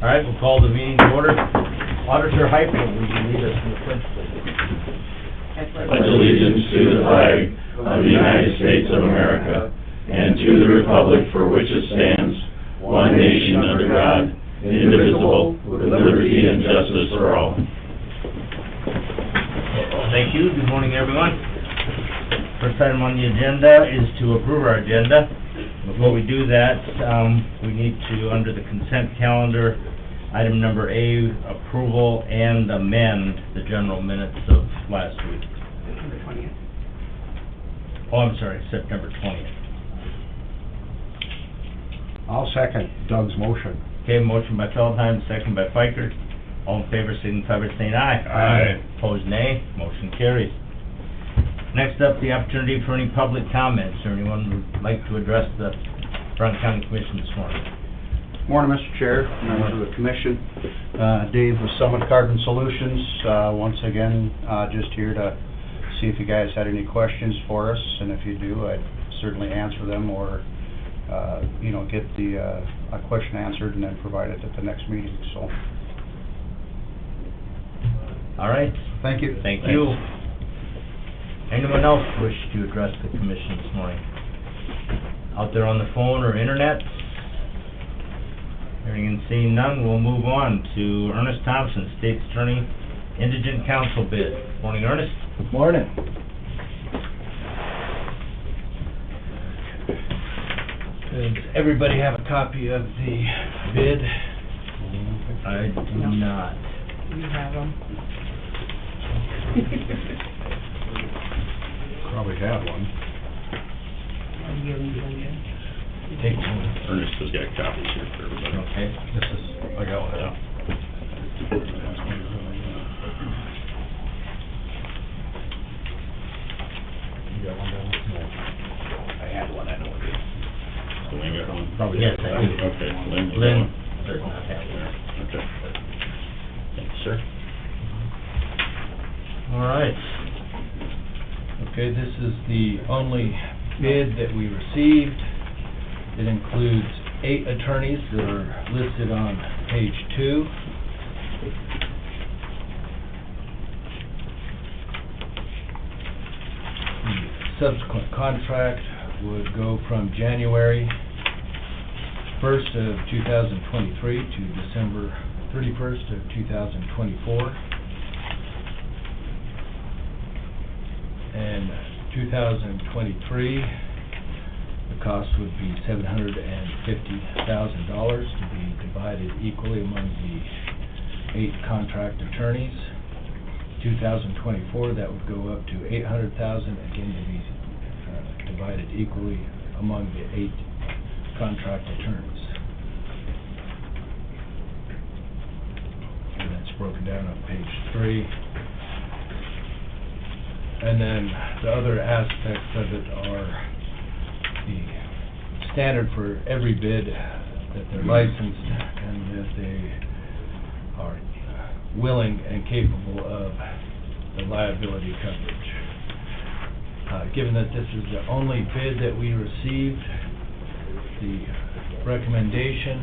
All right, we'll call the meeting to order. Auditor Heifel, will you lead us in the pledge, please? Pledge allegiance to the flag of the United States of America and to the republic for which it stands, one nation under God, indivisible, with liberty and justice for all. Thank you. Good morning, everyone. First item on the agenda is to approve our agenda. Before we do that, we need to, under the consent calendar, item number A, approval and amend the general minutes of last week. September 20th. Oh, I'm sorry, September 20th. I'll second Doug's motion. Okay, motion by Feldheim, second by Fikert. All in favor, signify by saying aye. Aye. Opposed, nay. Motion carries. Next up, the opportunity for any public comments, or anyone who would like to address the Brown County Commission this morning. Morning, Mr. Chair, members of the commission. Dave with Summit Carbon Solutions. Once again, just here to see if you guys had any questions for us, and if you do, I'd certainly answer them or, get the a question answered and then provide it at the next meeting, so. All right. Thank you. Thank you. Anyone else wish to address the commission this morning? Out there on the phone or internet? Hearing and seeing none, we'll move on to Ernest Thompson, State's Attorney, Indigent Council bid. Morning, Ernest. Morning. Does everybody have a copy of the bid? I do not. You have them. Probably have one. I'll give them to you. Take one. Ernest has got copies here for everybody. Okay. This is, I got one, yeah. You got one down? No. I had one, I know it is. So Lynn got one? Probably. Yes, I do. Okay, Lynn. you got Lynn one? does not have one. Okay. Thank you, sir. All right. Okay, this is the only bid that we received. It includes 8 attorneys that are listed on page 2. The subsequent contract would go from January 1st of 2023 to December 31st of 2024. And 2023, the cost would be $750,000 to be divided equally among the 8 contract attorneys. 2024, that would go up to $800,000, again to be divided equally among the 8 contract attorneys. And that's broken down on page 3. And then the other aspects of it are the standard for every bid, that they're licensed and that they are willing and capable of the liability coverage. Given that this is the only bid that we received, the recommendation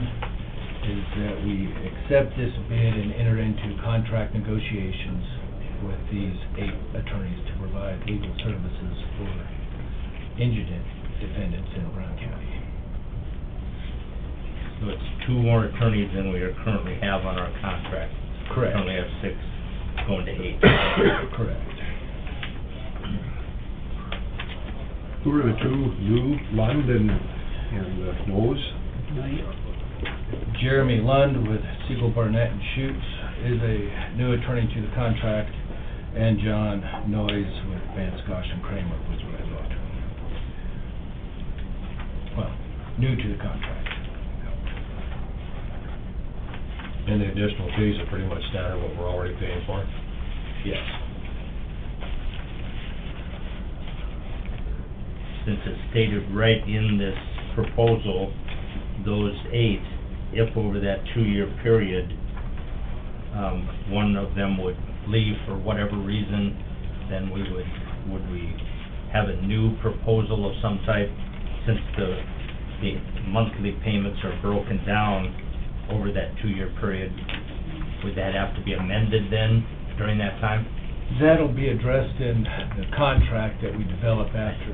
is that we accept this bid and enter into contract negotiations with these 8 attorneys to provide legal services for indigent defendants in Brown County. So it's 2 more attorneys than we currently have on our contract. Correct. We only have 6 going to 8. Correct. Who are the 2 new, Lund and Nose? Jeremy Lund with Siegel Barnett and Schutz is a new attorney to the contract, and John Noyes with Van Skosh and Kramer was what I wrote. Well, new to the contract. And the additional fees are pretty much standard what we're already paying for? Yes. Since it's stated right in this proposal, those 8, if over that 2-year period, one of them would leave for whatever reason, then would we have a new proposal of some type, since the monthly payments are broken down over that 2-year period. Would that have to be amended then during that time? That'll be addressed in the contract that we develop after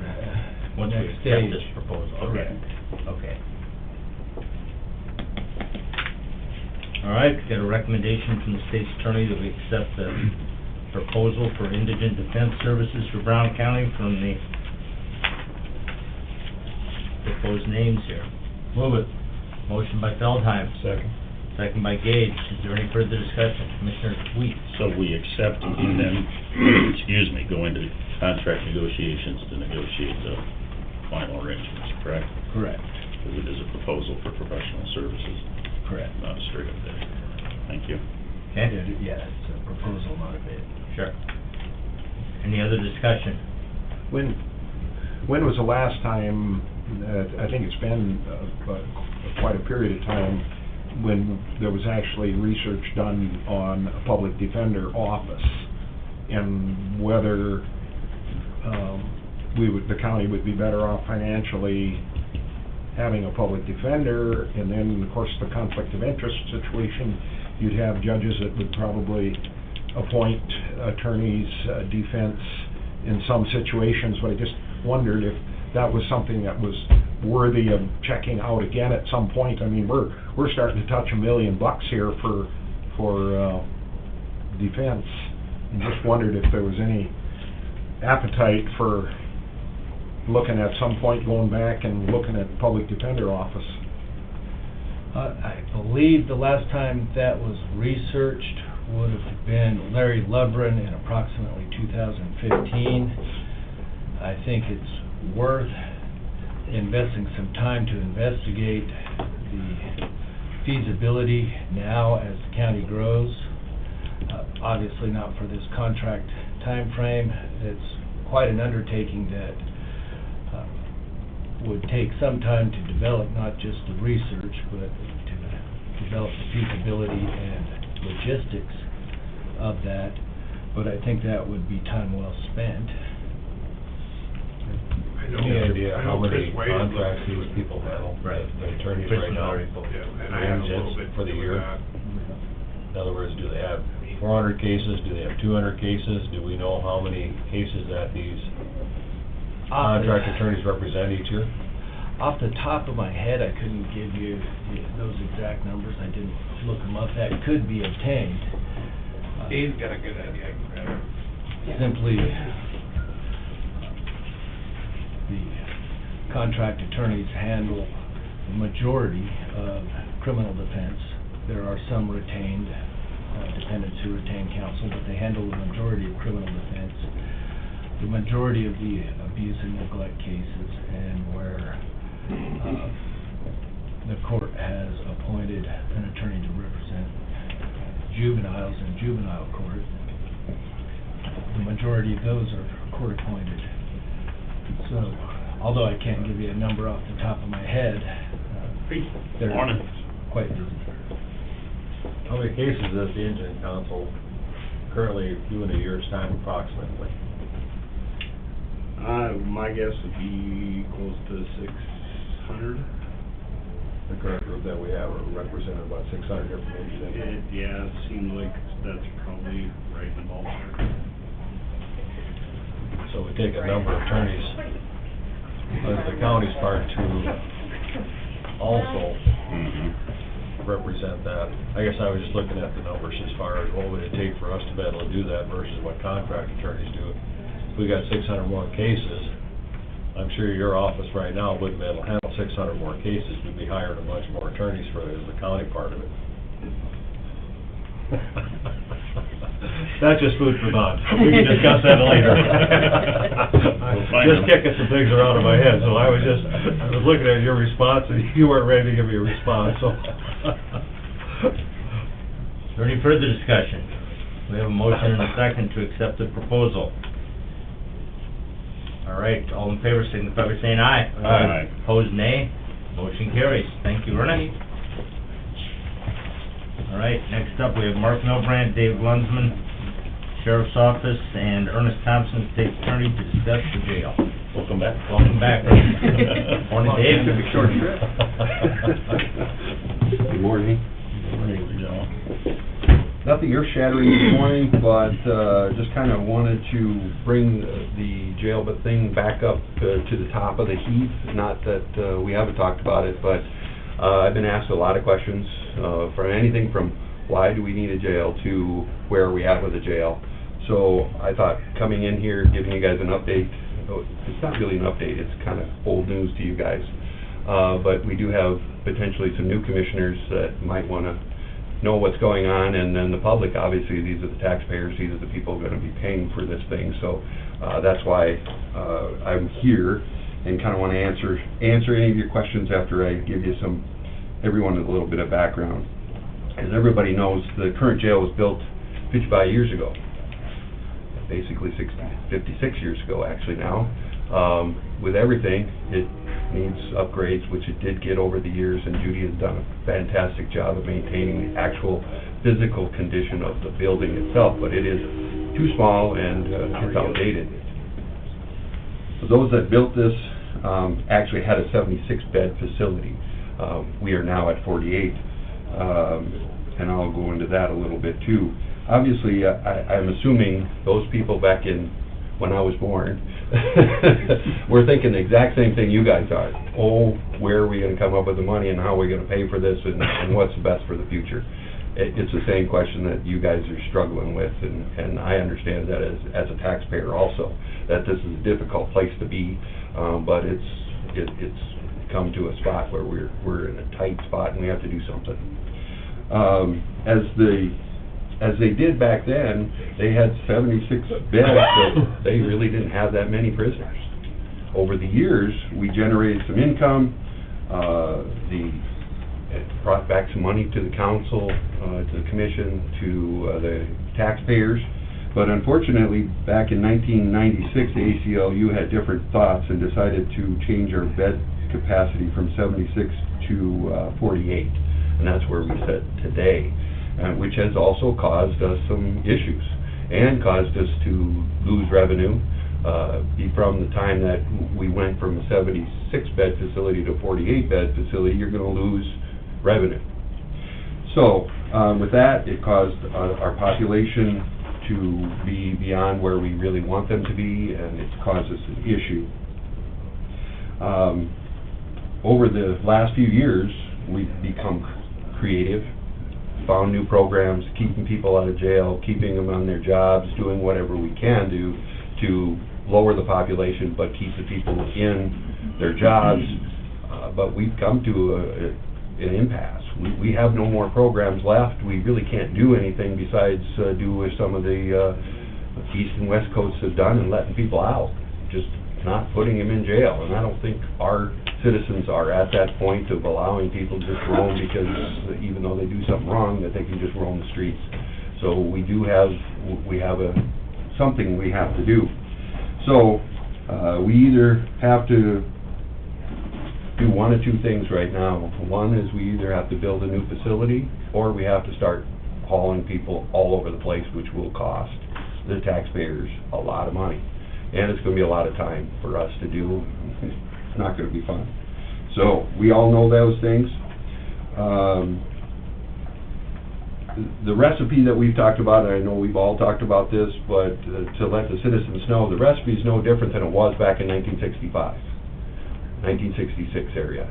Once we next accept stage. this proposal? Correct. Okay. All right, got a recommendation from the state's attorney that we accept the proposal for indigent defense services for Brown County from the proposed names here. Move it. Motion by Feldheim, Second. second by Gage. Is there any further discussion? Commissioner Weeks? So we accept and then, excuse me, go into contract negotiations to negotiate the final arrangements, correct? Correct. Because it is a proposal for professional services, Correct. not a straight up bid. Thank you. Okay? Yeah, it's a proposal, not a bid. Sure. Any other discussion? When was the last time, I think it's been quite a period of time, when there was actually research done on a public defender office, and whether the county would be better off financially having a public defender, and then, of course, the conflict of interest situation, you'd have judges that would probably appoint attorneys, defense in some situations, but I just wondered if that was something that was worthy of checking out again at some point. I mean, we're starting to touch $1 million here for defense, and just wondered if there was any appetite for looking at some point, going back and looking at the public defender office. I believe the last time that was researched would have been Larry Lubrin in approximately 2015. I think it's worth investing some time to investigate the feasibility now as the county grows. Obviously not for this contract time frame. It's quite an undertaking that would take some time to develop, not just the research, but to develop the feasibility and logistics of that. But I think that would be time well spent. Any idea how many contracts these people handle? Right. The attorneys Chris right now? Mallory. And I have a little bit For the to year? that. In other words, do they have 400 cases? Do they have 200 cases? Do we know how many cases that these contract attorneys represent each year? Off the top of my head, I couldn't give you those exact numbers. I didn't look them up. That could be obtained. Dave's got a good idea, I can grab it. Simply, the contract attorneys handle the majority of criminal defense. There are some retained defendants who retain counsel, but they handle the majority of criminal defense, the majority of the abuse and neglect cases, and where the court has appointed an attorney to represent juveniles in juvenile court. The majority of those are court-appointed. So, although I can't give you a number off the top of my head, they're quite busy. How many cases does the indigent counsel currently do in a year's time approximately? My guess would be close to 600. The current group that we have are represented about 600 different indigent. Yeah, it seems like that's probably right in the ballpark. So we take a number of attorneys on the county's part to also represent that. I guess I was just looking at the numbers as far as what would it take for us to be able to do that versus what contract attorneys do. If we got 600 more cases, I'm sure your office right now wouldn't be able to handle 600 more cases. We'd be hiring a bunch more attorneys for the county part of it. That's just food for thought. We can discuss that later. Just kicking some things around in my head, so I was looking at your response, and you weren't ready to give me a response, so. Is there any further discussion? We have a motion and a second to accept the proposal. All right, all in favor signify by saying aye. Aye. Opposed, nay. Motion carries. Thank you, Ernest. All right, next up, we have Mark Milbrandt, Dave Lunsman, Sheriff's Office, and Ernest Thompson, State Attorney, to discuss the jail. Welcome back. Welcome back. Morning, Dave. Took a short trip. Good morning. Nothing earth-shattering this morning, but just kind of wanted to bring the jail thing back up to the top of the heap. Not that we haven't talked about it, but I've been asked a lot of questions from anything from why do we need a jail to where are we at with the jail. So I thought coming in here, giving you guys an update, it's not really an update, it's kind of old news to you guys. But we do have potentially some new commissioners that might want to know what's going on, and then the public, obviously, these are the taxpayers, these are the people going to be paying for this thing. So that's why I'm here and kind of want to answer any of your questions after I give you everyone a little bit of background. As everybody knows, the current jail was built 55 years ago, basically 56 years ago actually now. With everything, it needs upgrades, which it did get over the years, and Judy has done a fantastic job of maintaining the actual physical condition of the building itself, but it is too small and it's outdated. So those that built this actually had a 76-bed facility. We are now at 48, and I'll go into that a little bit too. Obviously, I'm assuming those people back in when I was born we're thinking the exact same thing you guys are. Oh, where are we going to come up with the money, and how are we going to pay for this, and what's best for the future? It's the same question that you guys are struggling with, and I understand that as a taxpayer also, that this is a difficult place to be, but it's come to a spot where we're in a tight spot and we have to do something. As they did back then, they had 76 beds, so they really didn't have that many prisoners. Over the years, we generated some income, it brought back some money to the council, to the commission, to the taxpayers. But unfortunately, back in 1996, the ACLU had different thoughts and decided to change our bed capacity from 76 to 48. And that's where we sit today. Which has also caused us some issues and caused us to lose revenue. From the time that we went from a 76-bed facility to a 48-bed facility, you're going to lose revenue. So with that, it caused our population to be beyond where we really want them to be, and it caused us an issue. Over the last few years, we've become creative, found new programs, keeping people out of jail, keeping them on their jobs, doing whatever we can do to lower the population but keep the people in their jobs. But we've come to an impasse. We have no more programs left. We really can't do anything besides do what some of the East and West Coasts have done and letting people out, just not putting them in jail. And I don't think our citizens are at that point of allowing people to just roam, because even though they do something wrong, that they can just roam the streets. So we have something we have to do. So we either have to do one of two things right now. One is we either have to build a new facility, or we have to start hauling people all over the place, which will cost the taxpayers a lot of money. And it's going to be a lot of time for us to do. It's not going to be fun. So we all know those things. The recipe that we've talked about, and I know we've all talked about this, but to let the citizens know, the recipe is no different than it was back in 1965, 1966 area.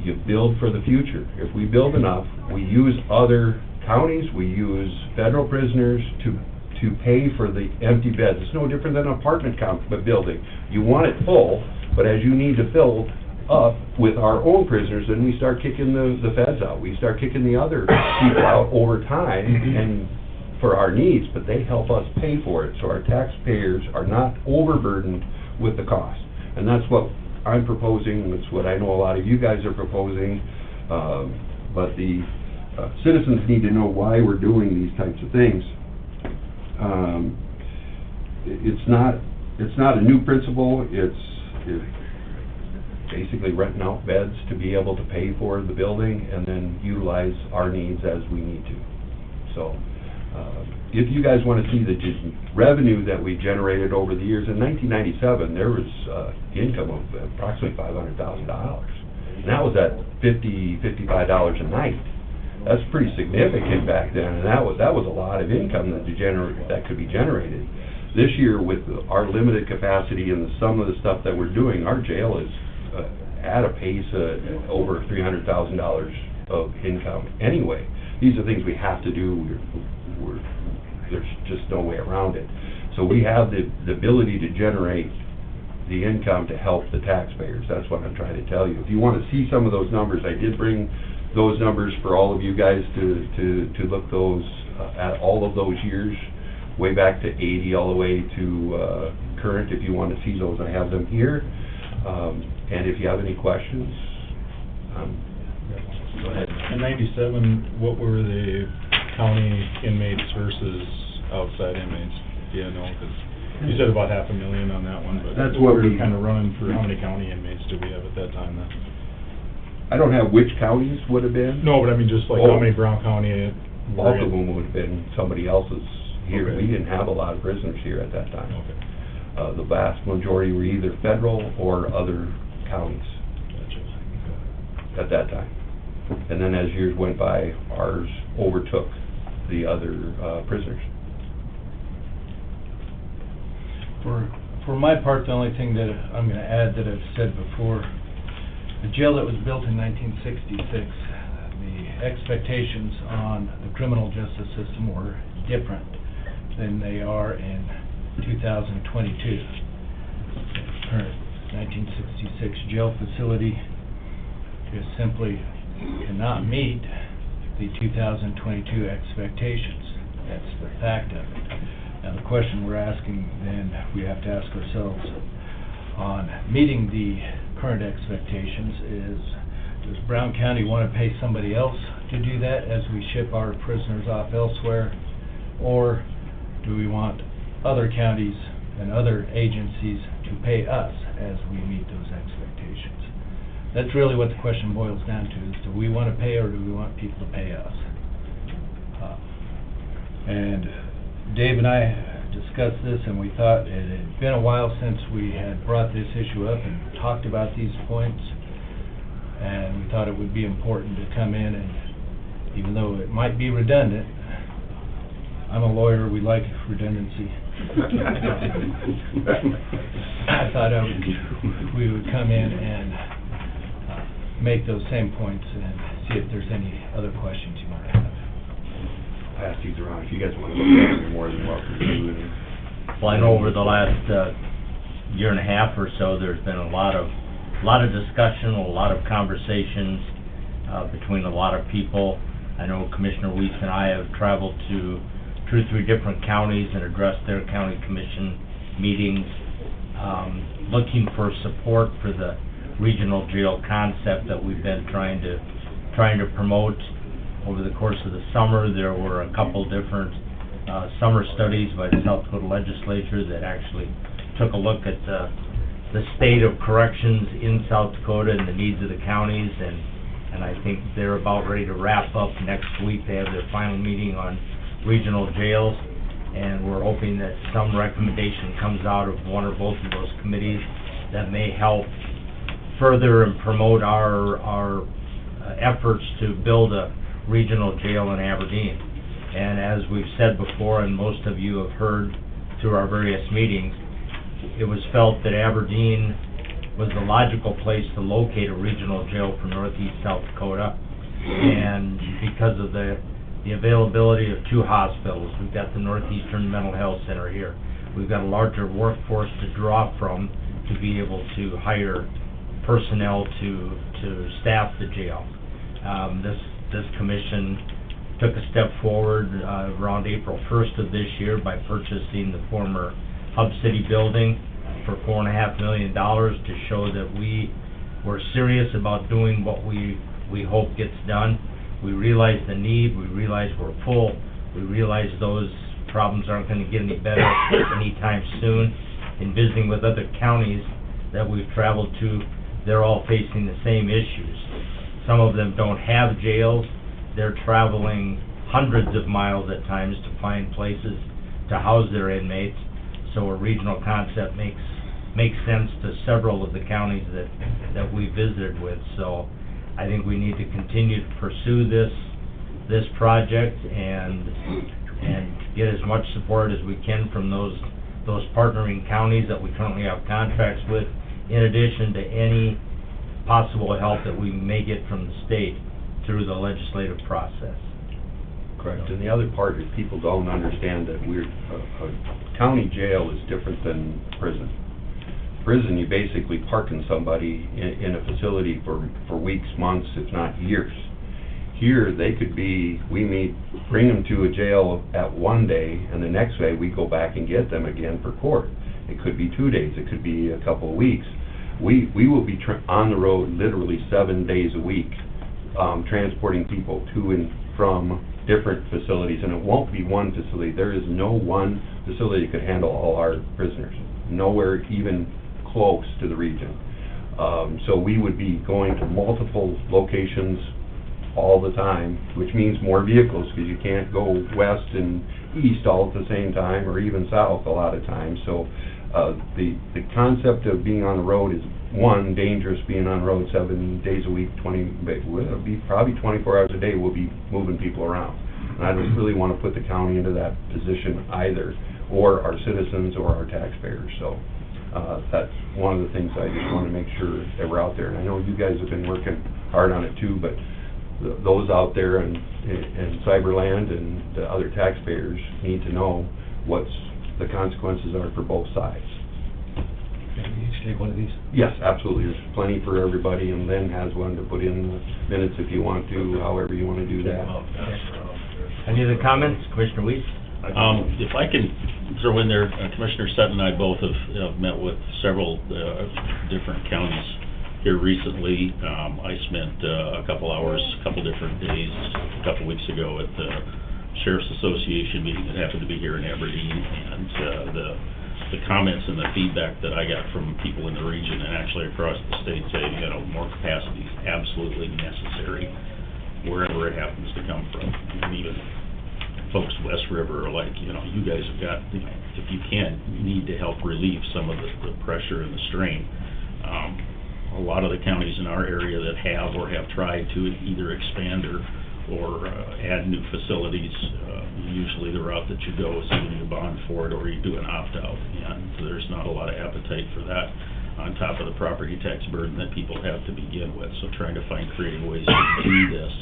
You build for the future. If we build enough, we use other counties, we use federal prisoners to pay for the empty beds. It's no different than an apartment building. You want it full, but as you need to fill up with our own prisoners, then we start kicking the feds out. We start kicking the other people out over time and for our needs, but they help us pay for it, so our taxpayers are not overburdened with the cost. And that's what I'm proposing. That's what I know a lot of you guys are proposing. But the citizens need to know why we're doing these types of things. It's not a new principle. It's basically renting out beds to be able to pay for the building and then utilize our needs as we need to. So if you guys want to see the revenue that we generated over the years, in 1997 there was income of approximately $500,000. And that was at $55 a night. That's pretty significant back then, and that was a lot of income that could be generated. This year, with our limited capacity and some of the stuff that we're doing, our jail is at a pace over $300,000 of income anyway. These are things we have to do. There's just no way around it. So we have the ability to generate the income to help the taxpayers. That's what I'm trying to tell you. If you want to see some of those numbers, I did bring those numbers for all of you guys to look those at all of those years, way back to 80 all the way to current. If you want to see those, I have them here. And if you have any questions, go ahead. In '97, what were the county inmates versus outside inmates? Do you know? 'Cause you said about 500,000 on that one, but That's what we we- were kind of running for how many county inmates did we have at that time then? I don't have which counties would have been. No, but I mean, just like how many Brown County were Both of in? them would have been somebody else's here. Okay. We didn't have a lot of prisoners here at that time. Okay. The vast majority were either federal or other counties Gotcha. at that time. And then as years went by, ours overtook the other prisoners. For my part, the only thing that I'm gonna add that I've said before, the jail that was built in 1966, the expectations on the criminal justice system were different than they are in 2022. The current 1966 jail facility just simply cannot meet the 2022 expectations. That's the fact of it. Now, the question we're asking, then, we have to ask ourselves on meeting the current expectations is, does Brown County want to pay somebody else to do that as we ship our prisoners off elsewhere? Or do we want other counties and other agencies to pay us as we meet those expectations? That's really what the question boils down to, is do we want to pay or do we want people to pay us? And Dave and I discussed this, and we thought it had been a while since we had brought this issue up and talked about these points, and we thought it would be important to come in, and even though it might be redundant, I'm a lawyer, we like redundancy. I thought we would come in and make those same points and see if there's any other questions you might have. Pass these around. If you guys want to look at them, you're more than welcome to do it. Well, I know over the last year and a half or so, there's been a lot of discussion, a lot of conversations between a lot of people. I know Commissioner Weiss and I have traveled to 2 or 3 different counties and addressed their county commission meetings, looking for support for the regional jail concept that we've been trying to promote. Over the course of the summer, there were a couple different summer studies by the South Dakota Legislature that actually took a look at the state of corrections in South Dakota and the needs of the counties, and I think they're about ready to wrap up next week. They have their final meeting on regional jails, and we're hoping that some recommendation comes out of one or both of those committees that may help further and promote our efforts to build a regional jail in Aberdeen. And as we've said before, and most of you have heard through our various meetings, it was felt that Aberdeen was the logical place to locate a regional jail for Northeast South Dakota. And because of the availability of 2 hospitals, we've got the Northeastern Mental Health Center here. We've got a larger workforce to draw from to be able to hire personnel to staff the jail. This commission took a step forward around April 1st of this year by purchasing the former Hub City building for $4.5 million to show that we were serious about doing what we hope gets done. We realize the need, we realize we're full, we realize those problems aren't going to get any better anytime soon. In visiting with other counties that we've traveled to, they're all facing the same issues. Some of them don't have jails. They're traveling hundreds of miles at times to find places to house their inmates. So a regional concept makes sense to several of the counties that we visited with. So I think we need to continue to pursue this this project and get as much support as we can from those partnering counties that we currently have contracts with, in addition to any possible help that we may get from the state through the legislative process. Correct, and the other part is people don't understand that a county jail is different than prison. Prison, you basically parking somebody in a facility for weeks, months, if not years. Here, they could be, bring them to a jail at one day, and the next day, we go back and get them again for court. It could be 2 days, it could be a couple of weeks. We will be on the road literally 7 days a week, transporting people to and from different facilities, and it won't be one facility. There is no one facility that could handle all our prisoners, nowhere even close to the region. So we would be going to multiple locations all the time, which means more vehicles, because you can't go west and east all at the same time, or even south a lot of times. So the concept of being on the road is, one, dangerous, being on the road 7 days a week, it'll be probably 24 hours a day, we'll be moving people around. And I don't really want to put the county into that position either, or our citizens or our taxpayers. So that's one of the things I just want to make sure that we're out there. And I know you guys have been working hard on it too, but those out there in Cyberland and the other taxpayers need to know what the consequences are for both sides. Can we each take one of these? Yes, absolutely. There's plenty for everybody, and Lynn has one to put in the minutes if you want to, however you want to do that. Any other comments? Commissioner Weiss? If I can throw in there, Commissioner Sutton and I both have met with several different counties here recently. I spent a couple hours, a couple different days, a couple weeks ago at the Sheriff's Association meeting that happened to be here in Aberdeen, and the comments and the feedback that I got from people in the region and actually across the state saying, more capacity is absolutely necessary wherever it happens to come from. And even folks West River are like, you guys have got, if you can, you need to help relieve some of the pressure and the strain. A lot of the counties in our area that have or have tried to either expand or add new facilities, usually the route that you go is either you bond for it or you do an opt-out, and there's not a lot of appetite for that on top of the property tax burden that people have to begin with. So trying to find creative ways to do this,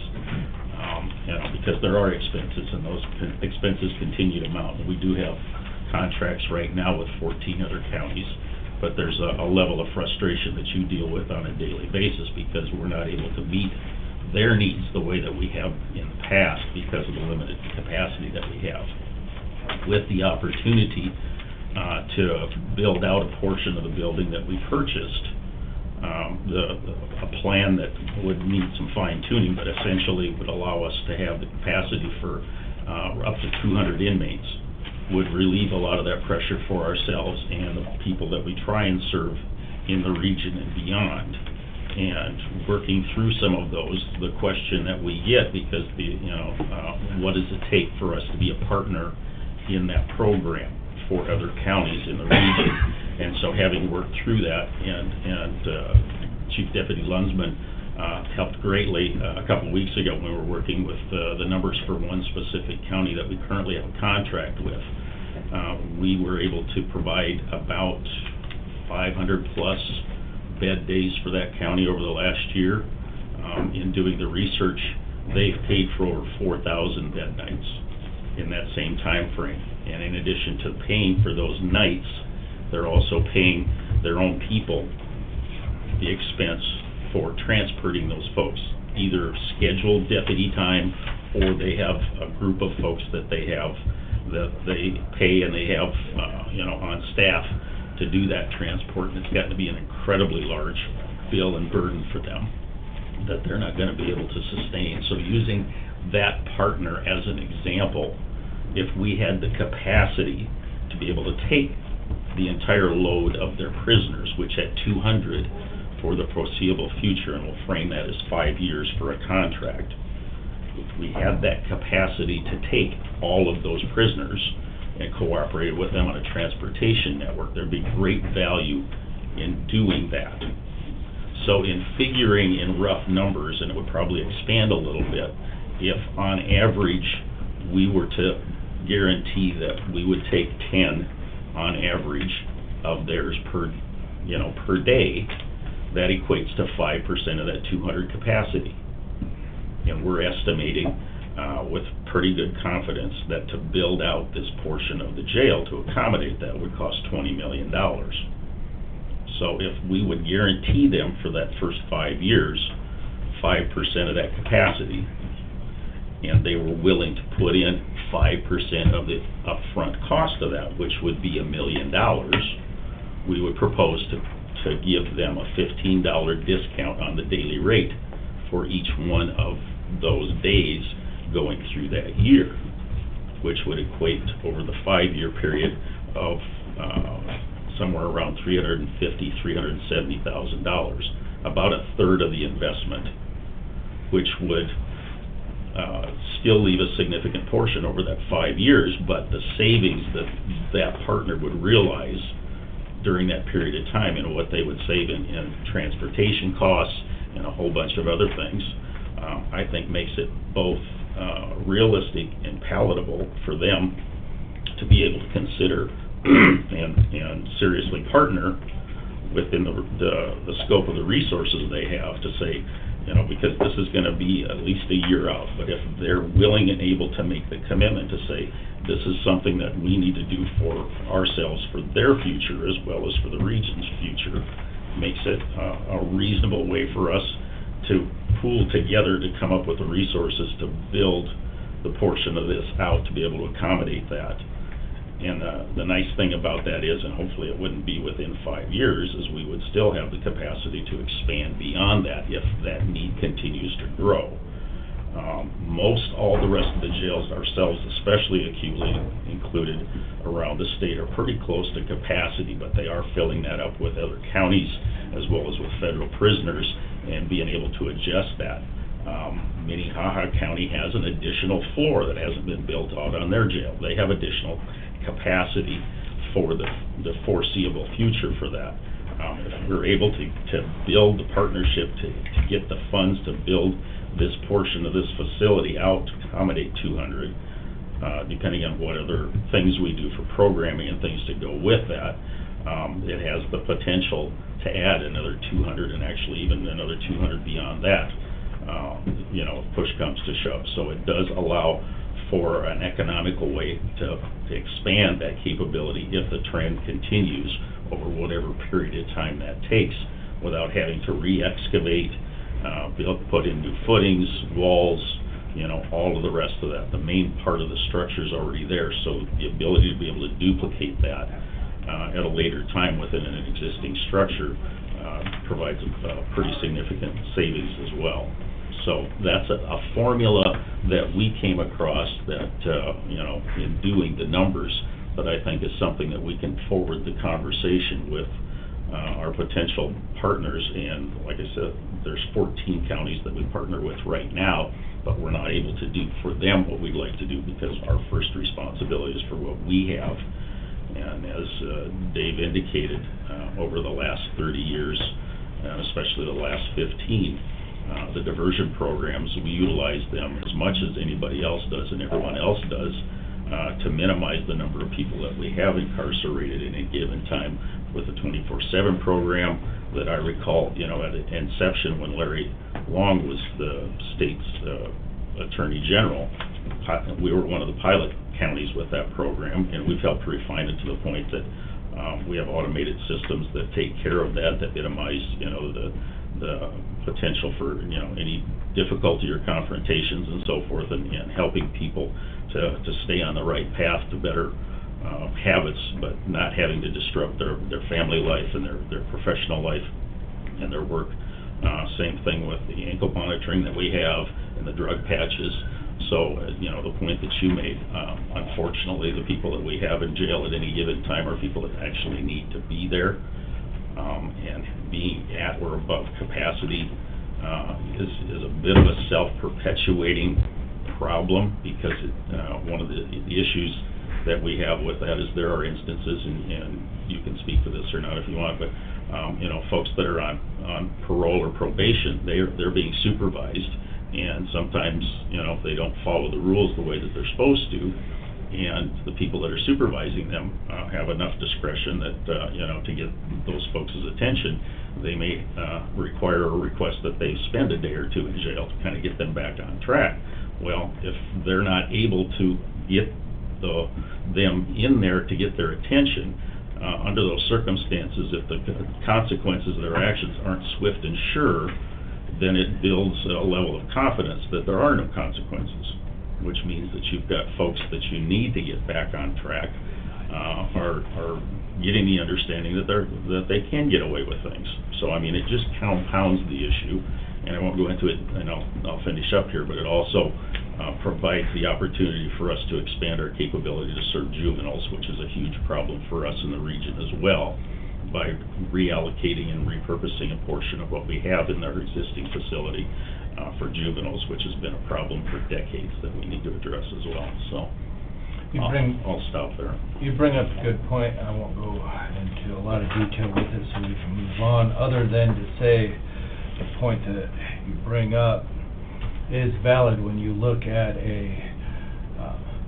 because there are expenses, and those expenses continue to mount. We do have contracts right now with 14 other counties, but there's a level of frustration that you deal with on a daily basis because we're not able to meet their needs the way that we have in the past because of the limited capacity that we have. With the opportunity to build out a portion of the building that we purchased, a plan that would need some fine tuning, but essentially would allow us to have the capacity for up to 200 inmates, would relieve a lot of that pressure for ourselves and the people that we try and serve in the region and beyond. And working through some of those, the question that we get, because what does it take for us to be a partner in that program for other counties in the region? And so having worked through that, and Chief Deputy Lunsman helped greatly a couple of weeks ago when we were working with the numbers for one specific county that we currently have a contract with. We were able to provide about 500 plus bed days for that county over the last year. In doing the research, they've paid for over 4,000 bed nights in that same time frame. And in addition to paying for those nights, they're also paying their own people the expense for transporting those folks, either scheduled deputy time, or they have a group of folks that they have that they pay and they have on staff to do that transport, and it's gotten to be an incredibly large bill and burden for them that they're not going to be able to sustain. So using that partner as an example, if we had the capacity to be able to take the entire load of their prisoners, which at 200 for the foreseeable future, and we'll frame that as 5 years for a contract, if we had that capacity to take all of those prisoners and cooperate with them on a transportation network, there'd be great value in doing that. So in figuring in rough numbers, and it would probably expand a little bit, if on average, we were to guarantee that we would take 10 on average of theirs per day, that equates to 5% of that 200 capacity. And we're estimating with pretty good confidence that to build out this portion of the jail to accommodate that would cost $20 million. So if we would guarantee them for that first 5 years, 5% of that capacity, and they were willing to put in 5% of the upfront cost of that, which would be $1 million, we would propose to give them a $15 discount on the daily rate for each one of those days going through that year, which would equate over the 5-year period of somewhere around $370,000, about a third of the investment, which would still leave a significant portion over that 5 years, but the savings that that partner would realize during that period of time, and what they would save in transportation costs and a whole bunch of other things, I think makes it both realistic and palatable for them to be able to consider and seriously partner within the scope of the resources they have to say, because this is going to be at least a year out, but if they're willing and able to make the commitment to say, this is something that we need to do for ourselves, for their future, as well as for the region's future, makes it a reasonable way for us to pool together to come up with the resources to build the portion of this out to be able to accommodate that. And the nice thing about that is, and hopefully it wouldn't be within 5 years, is we would still have the capacity to expand beyond that if that need continues to grow. Most all the rest of the jails, ourselves especially acutely included around the state, are pretty close to capacity, but they are filling that up with other counties as well as with federal prisoners and being able to adjust that. Minnehaha County has an additional floor that hasn't been built out on their jail. They have additional capacity for the foreseeable future for that. If we're able to build the partnership to get the funds to build this portion of this facility out to accommodate 200, depending on what other things we do for programming and things to go with that, it has the potential to add another 200 and actually even another 200 beyond that, if push comes to shove. So it does allow for an economical way to expand that capability if the trend continues over whatever period of time that takes, without having to re-excavate, put in new footings, walls, all of the rest of that. The main part of the structure is already there, so the ability to be able to duplicate that at a later time within an existing structure provides a pretty significant savings as well. So that's a formula that we came across that, in doing the numbers, that I think is something that we can forward the conversation with our potential partners. And like I said, there's 14 counties that we partner with right now, but we're not able to do for them what we'd like to do because our first responsibility is for what we have. And as Dave indicated, over the last 30 years, and especially the last 15, the diversion programs, we utilize them as much as anybody else does and everyone else does to minimize the number of people that we have incarcerated in a given time with the 24/7 program that I recall, at inception when Larry Long was the state's Attorney General. We were one of the pilot counties with that program, and we've helped refine it to the point that we have automated systems that take care of that minimize, the potential for, any difficulty or confrontations and so forth, and helping people to stay on the right path to better habits, but not having to disrupt their family life and their professional life and their work. Same thing with the ankle monitoring that we have and the drug patches. So, the point that you made, unfortunately, the people that we have in jail at any given time are people that actually need to be there. And being at or above capacity is a bit of a self-perpetuating problem, because one of the issues that we have with that is there are instances, and you can speak to this or not if you want, but folks that are on parole or probation, they're being supervised, And sometimes, you know, if they don't follow the rules the way that they're supposed to, and the people that are supervising them have enough discretion that, you know, to get those folks' attention, they may require or request that they spend a day or two in jail to kind of get them back on track. Well, if they're not able to get them in there to get their attention, under those circumstances, if the consequences of their actions aren't swift and sure, then it builds a level of confidence that there are no consequences, which means that you've got folks that you need to get back on track are getting the understanding that they can get away with things. So, I mean, it just compounds the issue, and I won't go into it, and I'll finish up here, but it also provides the opportunity for us to expand our capability to serve juveniles, which is a huge problem for us in the region as well, by reallocating and repurposing a portion of what we have in our existing facility for juveniles, which has been a problem for decades that we need to address as well. So I'll stop there. You bring up a good point. I won't go into a lot of detail with it so we can move on, other than to say the point that you bring up is valid when you look at a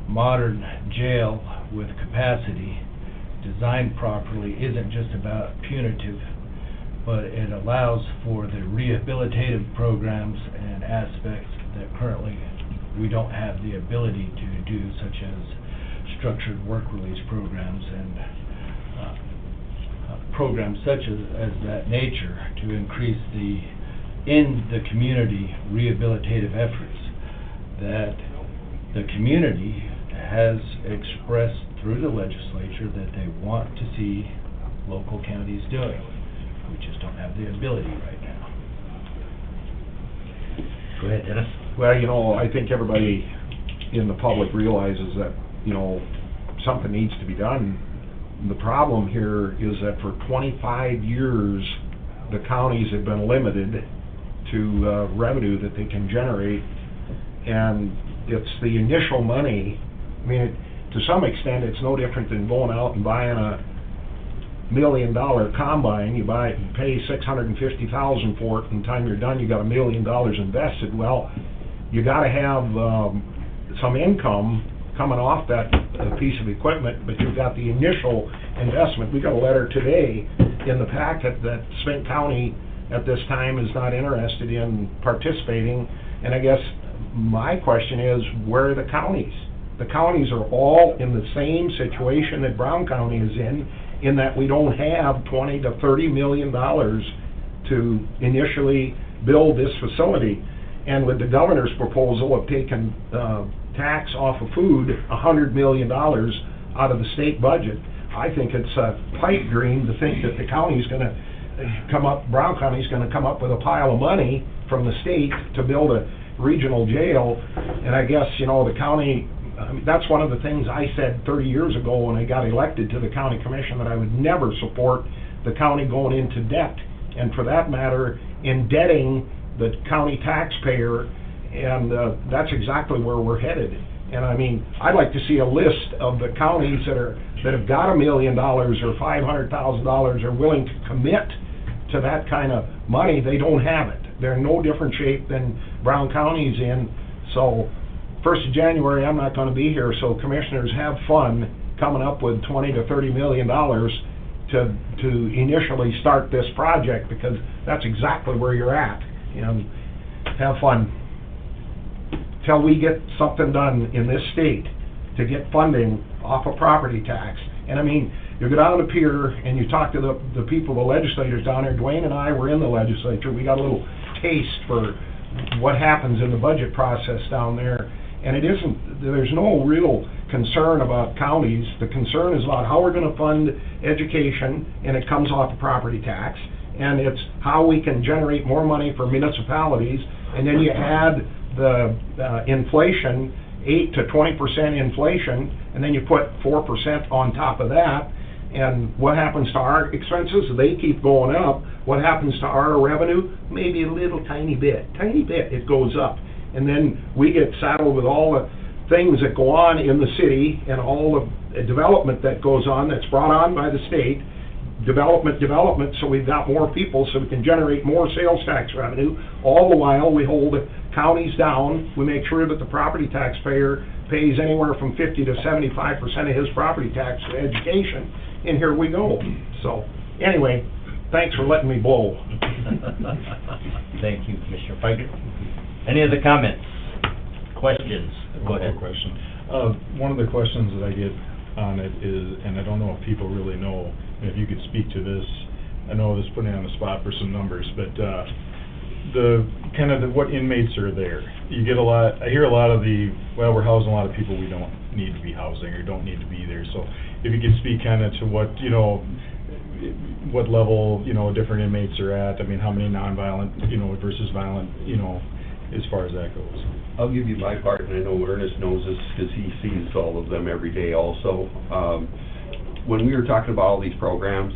modern jail with capacity designed properly. Isn't just about punitive, but it allows for the rehabilitative programs and aspects that currently we don't have the ability to do, such as structured work release programs and programs such as that nature to increase in the community rehabilitative efforts that the community has expressed through the legislature that they want to see local counties doing. We just don't have the ability right now. Go ahead, Dennis. Well, you know, I think everybody in the public realizes that, you know, something needs to be done. The problem here is that for 25 years, the counties have been limited to revenue that they can generate, and it's the initial money. I mean, to some extent, it's no different than going out and buying a $1 million combine. You pay $650,000 for it, and the time you're done, you got $1 million invested. Well, you got to have some income coming off that piece of equipment, but you've got the initial investment. We got a letter today in the packet that Spink County at this time is not interested in participating, and I guess my question is, where are the counties? The counties are all in the same situation that Brown County is in that we don't have $20 to $30 million to initially build this facility. And with the governor's proposal of taking tax off of food, $100 million out of the state budget, I think it's a pipe dream to think that the county's going to Brown County's going to come up with a pile of money from the state to build a regional jail. And I guess, you know, the county, I mean, that's one of the things I said 30 years ago when I got elected to the county commission, that I would never support the county going into debt, and for that matter, indebting the county taxpayer, and that's exactly where we're headed. And I mean, I'd like to see a list of the counties that have got $1 million or $500,000 are willing to commit to that kind of money. They don't have it. They're in no different shape than Brown County's in. So 1st of January, I'm not going to be here, so commissioners, have fun coming up with $20 to $30 million to initially start this project, because that's exactly where you're at. You know, have fun. Till we get something done in this state to get funding off of property tax. And I mean, you go down to the pier and you talk to the people, the legislators down there. Dwayne and I were in the legislature. We got a little taste for what happens in the budget process down there. And it isn't, there's no real concern about counties. The concern is about how we're going to fund education, and it comes off of property tax. And it's how we can generate more money for municipalities. And then you add the inflation, 8 to 20% inflation, and then you put 4% on top of that. And what happens to our expenses? They keep going up. What happens to our revenue? Maybe a little tiny bit. It goes up. And then we get saddled with all the things that go on in the city and all the development that goes on that's brought on by the state. Development, so we've got more people, so we can generate more sales tax revenue. All the while, we hold county's down, we make sure that the property taxpayer pays anywhere from 50 to 75% of his property tax for education, and here we go. So, anyway, thanks for letting me blow. Thank you, Commissioner Pike. Any other comments, questions? Go One ahead. more question. One of the questions that I get on it is, and I don't know if people really know, and if you could speak to this, I know this is putting you on the spot for some numbers, but, what inmates are there? You get a lot, I hear a lot of well, we're housing a lot of people we don't need to be housing or don't need to be there. So if you could speak to what, what level, different inmates are at, I mean, how many nonviolent, versus violent, as far as that goes. I'll give you my part, and I know Ernest knows this because he sees all of them every day also. When we were talking about all these programs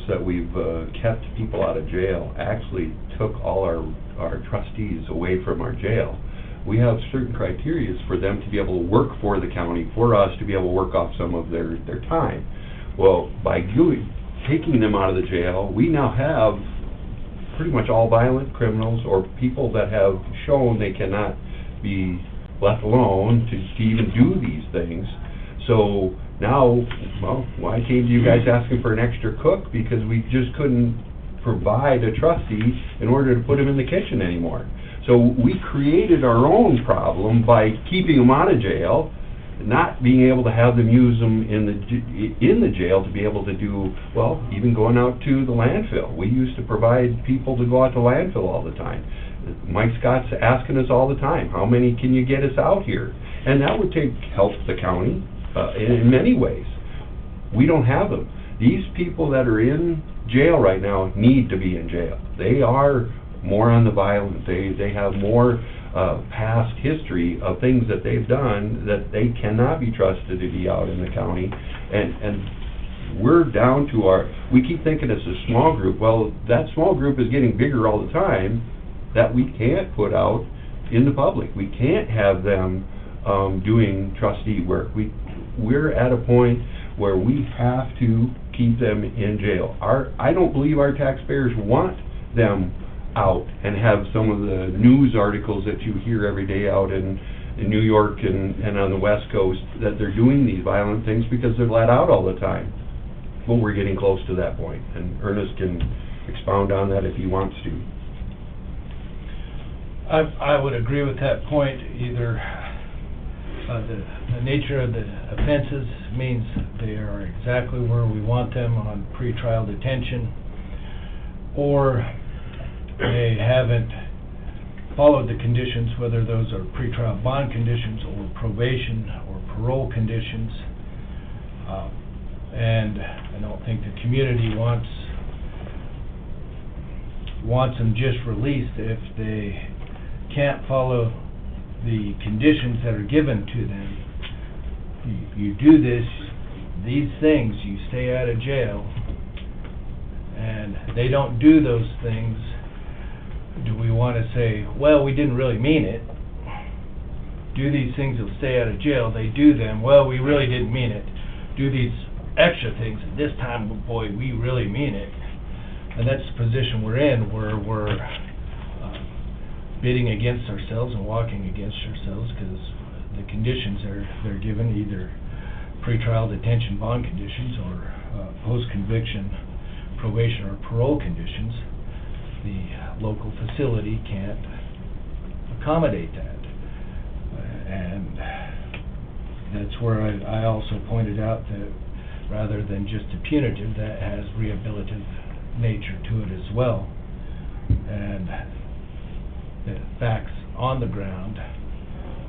that we've kept people out of jail actually took all our trustees away from our jail. We have certain criteria for them to be able to work for the county, for us to be able to work off some of their time. Well, by taking them out of the jail, we now have pretty much all violent criminals or people that have shown they cannot be left alone to even do these things. So now, well, why came to you guys asking for an extra cook? Because we just couldn't provide a trustee in order to put him in the kitchen anymore. So we created our own problem by keeping them out of jail, not being able to have them use them in the jail to be able to do, well, even going out to the landfill. We used to provide people to go out to landfill all the time. Mike Scott's asking us all the time, how many can you get us out here? And that would help the county in many ways. We don't have them. These people that are in jail right now need to be in jail. They are more on the violent. They have more past history of things that they've done that they cannot be trusted to be out in the county. And we're down to we keep thinking it's a small group. Well, that small group is getting bigger all the time that we can't put out in the public. We can't have them doing trustee work. We're at a point where we have to keep them in jail. I don't believe our taxpayers want them out and have some of the news articles that you hear every day out in New York and on the West Coast that they're doing these violent things because they're let out all the time. But we're getting close to that point, and Ernest can expound on that if he wants to. I would agree with that point. Either the nature of the offenses means they are exactly where we want them on pretrial detention, or they haven't followed the conditions, whether those are pretrial bond conditions or probation or parole conditions. And I don't think the community wants them just released if they can't follow the conditions that are given to them. You do these things, you stay out of jail, and they don't do those things. Do we want to say, well, we didn't really mean it? Do these things, they'll stay out of jail. They do them, well, we really didn't mean it. Do these extra things, and this time, boy, we really mean it. And that's the position we're in, where we're bidding against ourselves and walking against ourselves, because the conditions they're given, either pretrial detention bond conditions or post-conviction probation or parole conditions, the local facility can't accommodate that. And that's where I also pointed out that rather than just a punitive, that has rehabilitative nature to it as well. And the facts on the ground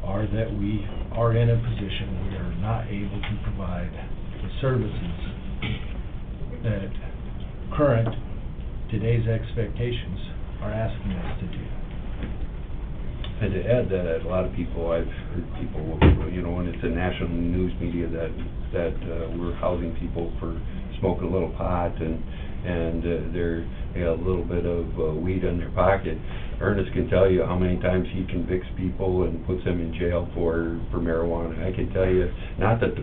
are that we are in a position we are not able to provide the services that current, today's expectations are asking us to do. And to add that, a lot of people, I've heard people, when it's a national news media that we're housing people for smoking a little pot and they got a little bit of weed in their pocket. Ernest can tell you how many times he convicts people and puts them in jail for marijuana. I can tell you, not that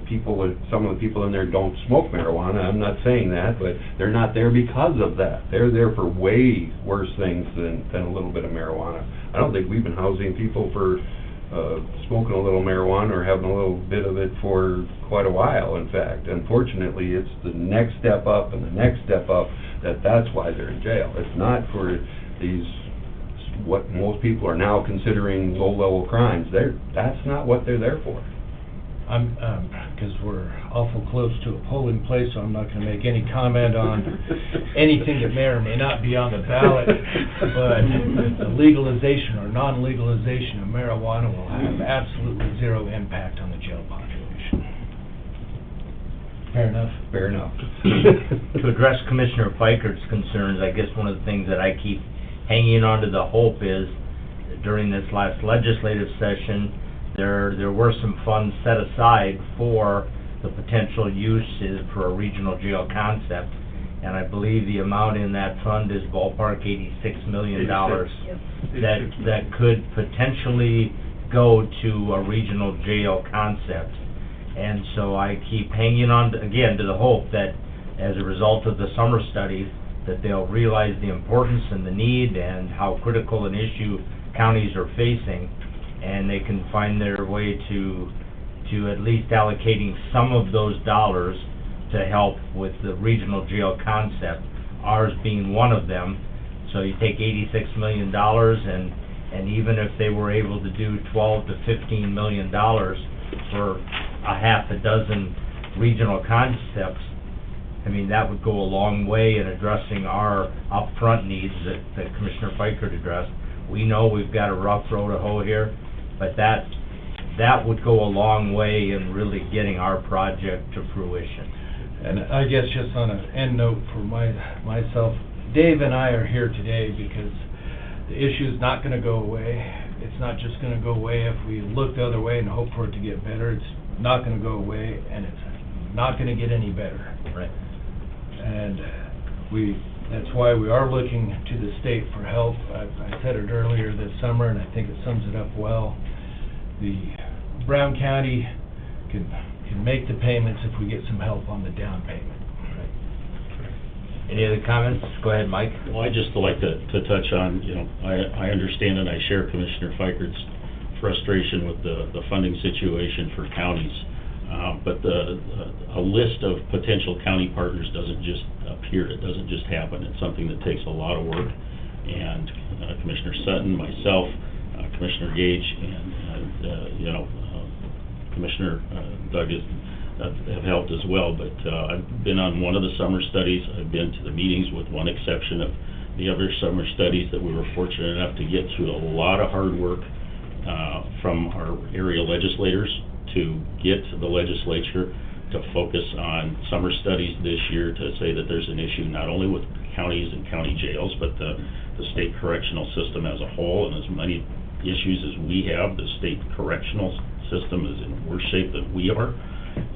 some of the people in there don't smoke marijuana, I'm not saying that, but they're not there because of that. They're there for way worse things than a little bit of marijuana. I don't think we've been housing people for, smoking a little marijuana or having a little bit of it for quite a while, in fact. Unfortunately, it's the next step up and the next step up that's why they're in jail. It's not for these, what most people are now considering low-level crimes. That's not what they're there for. I'm, 'cause we're awful close to a polling place, so I'm not gonna make any comment on anything that may or may not be on the ballot, but the legalization or non-legalization of marijuana will have absolutely zero impact on the jail population. Fair enough? Fair enough. To address Commissioner Fikert's concerns, I guess one of the things that I keep hanging on to the hope is, during this last legislative session, there were some funds set aside for the potential uses for a regional jail concept, and I believe the amount in that fund is ballpark $86 million that could potentially go to a regional jail concept. And so I keep hanging on, again, to the hope that as a result of the summer studies, that they'll realize the importance and the need and how critical an issue counties are facing, and they can find their way to at least allocating some of those dollars to help with the regional jail concept, ours being one of them. So you take $86 million, and even if they were able to do $12 to $15 million for a half a dozen regional concepts, I mean, that would go a long way in addressing our upfront needs that Commissioner Fikert addressed. We know we've got a rough road to hoe here, but that would go a long way in really getting our project to fruition. And I guess just on an end note for myself, Dave and I are here today because the issue's not gonna go away. It's not just gonna go away if we look the other way and hope for it to get better. It's not gonna go away, and it's not gonna get any better. Right. And that's why we are looking to the state for help. I said it earlier this summer, and I think it sums it up well. The Brown County can make the payments if we get some help on the down payment. Any other comments? Go ahead, Mike. Well, I'd just like to touch on, I understand and I share Commissioner Fikert's frustration with the funding situation for counties. But a list of potential county partners doesn't just appear, it doesn't just happen. It's something that takes a lot of work. And Commissioner Sutton, myself, Commissioner Gage, and Commissioner Doug have helped as well. But I've been on one of the summer studies. I've been to the meetings, with one exception of the other summer studies that we were fortunate enough to get through. A lot of hard work from our area legislators to get the legislature to focus on summer studies this year, to say that there's an issue not only with counties and county jails, but the state correctional system as a whole. And as many issues as we have, the state correctional system is in worse shape than we are.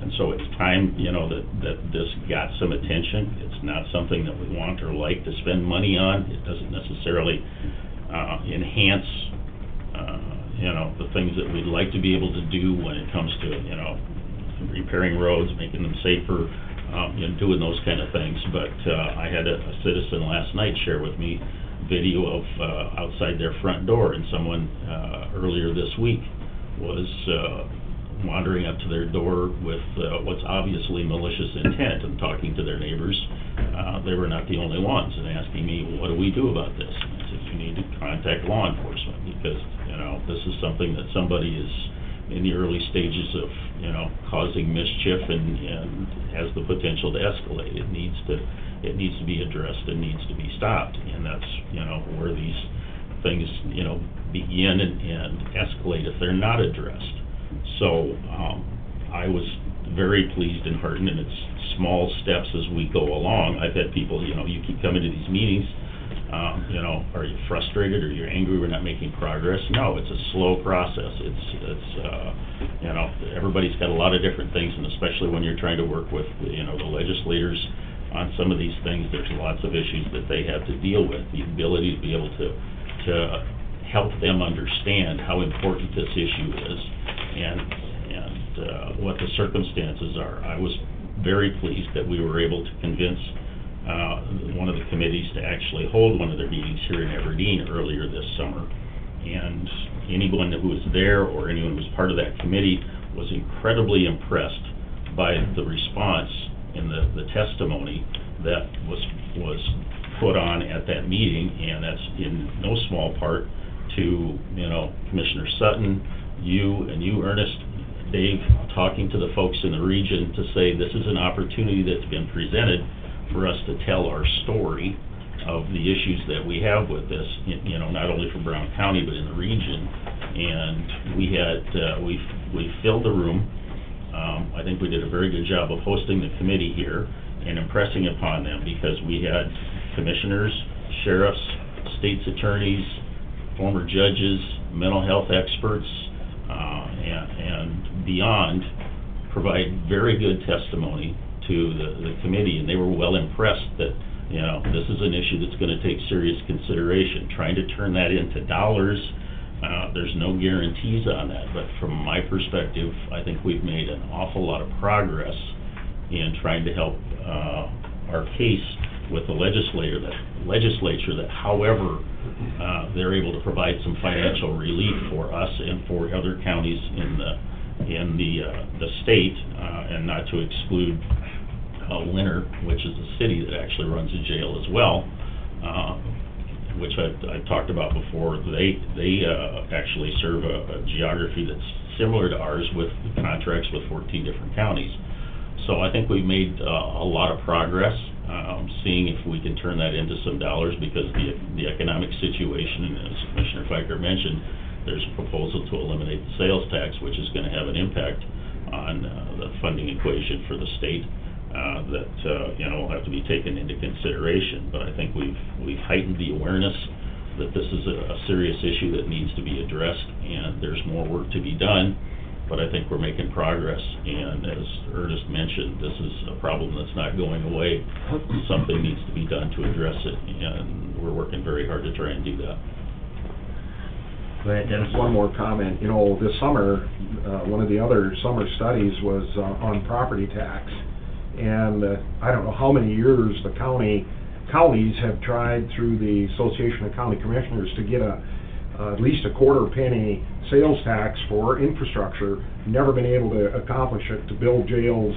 And so it's time, that this got some attention. It's not something that we want or like to spend money on. It doesn't necessarily enhance the things that we'd like to be able to do when it comes to, repairing roads, making them safer, doing those kind of things. But I had a citizen last night share with me video of outside their front door, and someone earlier this week was wandering up to their door with what's obviously malicious intent and talking to their neighbors. They were not the only ones, and asking me, what do we do about this? And I said, you need to contact law enforcement, because this is something that somebody is in the early stages of causing mischief and has the potential to escalate. It needs to be addressed and needs to be stopped, and that's where these things begin and escalate if they're not addressed. So I was very pleased and heartened, and it's small steps as we go along. I've had people, you keep coming to these meetings, are you frustrated, or you're angry we're not making progress? No, it's a slow process. Everybody's got a lot of different things, and especially when you're trying to work with, the legislators on some of these things, there's lots of issues that they have to deal with. The ability to be able to help them understand how important this issue is and what the circumstances are. I was very pleased that we were able to convince one of the committees to actually hold one of their meetings here in Aberdeen earlier this summer. and anyone who was there or anyone who was part of that committee was incredibly impressed by the response and the testimony that was put on at that meeting, and that's in no small part to, Commissioner Sutton, you, Ernest, Dave, talking to the folks in the region to say this is an opportunity that's been presented for us to tell our story of the issues that we have with this, not only for Brown County, but in the region. And we filled the room. I think we did a very good job of hosting the committee here and impressing upon them, because we had commissioners, sheriffs, state's attorneys, former judges, mental health experts, and beyond, provide very good testimony to the committee, and they were well impressed that, this is an issue that's going to take serious consideration. Trying to turn that into dollars, there's no guarantees on that, but from my perspective, I think we've made an awful lot of progress in trying to help our case with the legislature that however they're able to provide some financial relief for us and for other counties in the state, and not to exclude Winter, which is a city that actually runs a jail as well, which I've talked about before. They actually serve a geography that's similar to ours with contracts with 14 different counties. So I think we've made a lot of progress, seeing if we can turn that into some dollars, because the economic situation, as Commissioner Fiker mentioned, there's a proposal to eliminate the sales tax, which is going to have an impact on the funding equation for the state that will have to be taken into consideration. But I think we've heightened the awareness that this is a serious issue that needs to be addressed, and there's more work to be done. But I think we're making progress, and as Ernest mentioned, this is a problem that's not going away. Something needs to be done to address it, and we're working very hard to try and do that. Go ahead, Dennis. One more comment. This summer, one of the other summer studies was on property tax. And I don't know how many years the counties have tried through the Association of County Commissioners to get at least a quarter penny sales tax for infrastructure. Never been able to accomplish it, to build jails,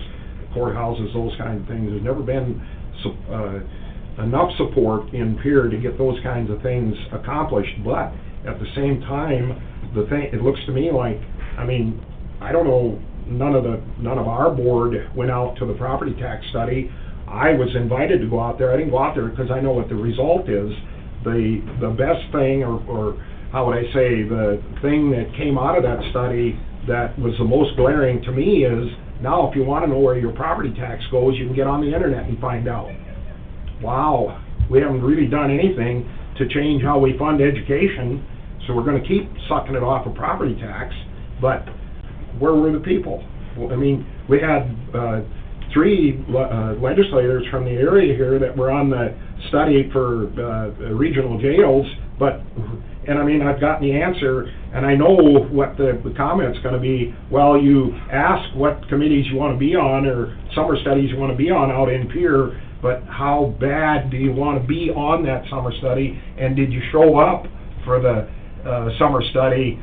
courthouses, those kinds of things. There's never been enough support in Pierre to get those kinds of things accomplished. But at the same time, it looks to me like, I don't know, none of our board went out to the property tax study. I was invited to go out there. I didn't go out there because I know what the result is. The best thing, or how would I say, the thing that came out of that study that was the most glaring to me is, now if you want to know where your property tax goes, you can get on the internet and find out. Wow, we haven't really done anything to change how we fund education, so we're going to keep sucking it off of property tax. But where were the people? We had 3 legislators from the area here that were on the study for regional jails, and I've gotten the answer, and I know what the comment's going to be. Well, you ask what committees you want to be on, or summer studies you want to be on out in Pierre, but how bad do you want to be on that summer study, and did you show up for the summer study?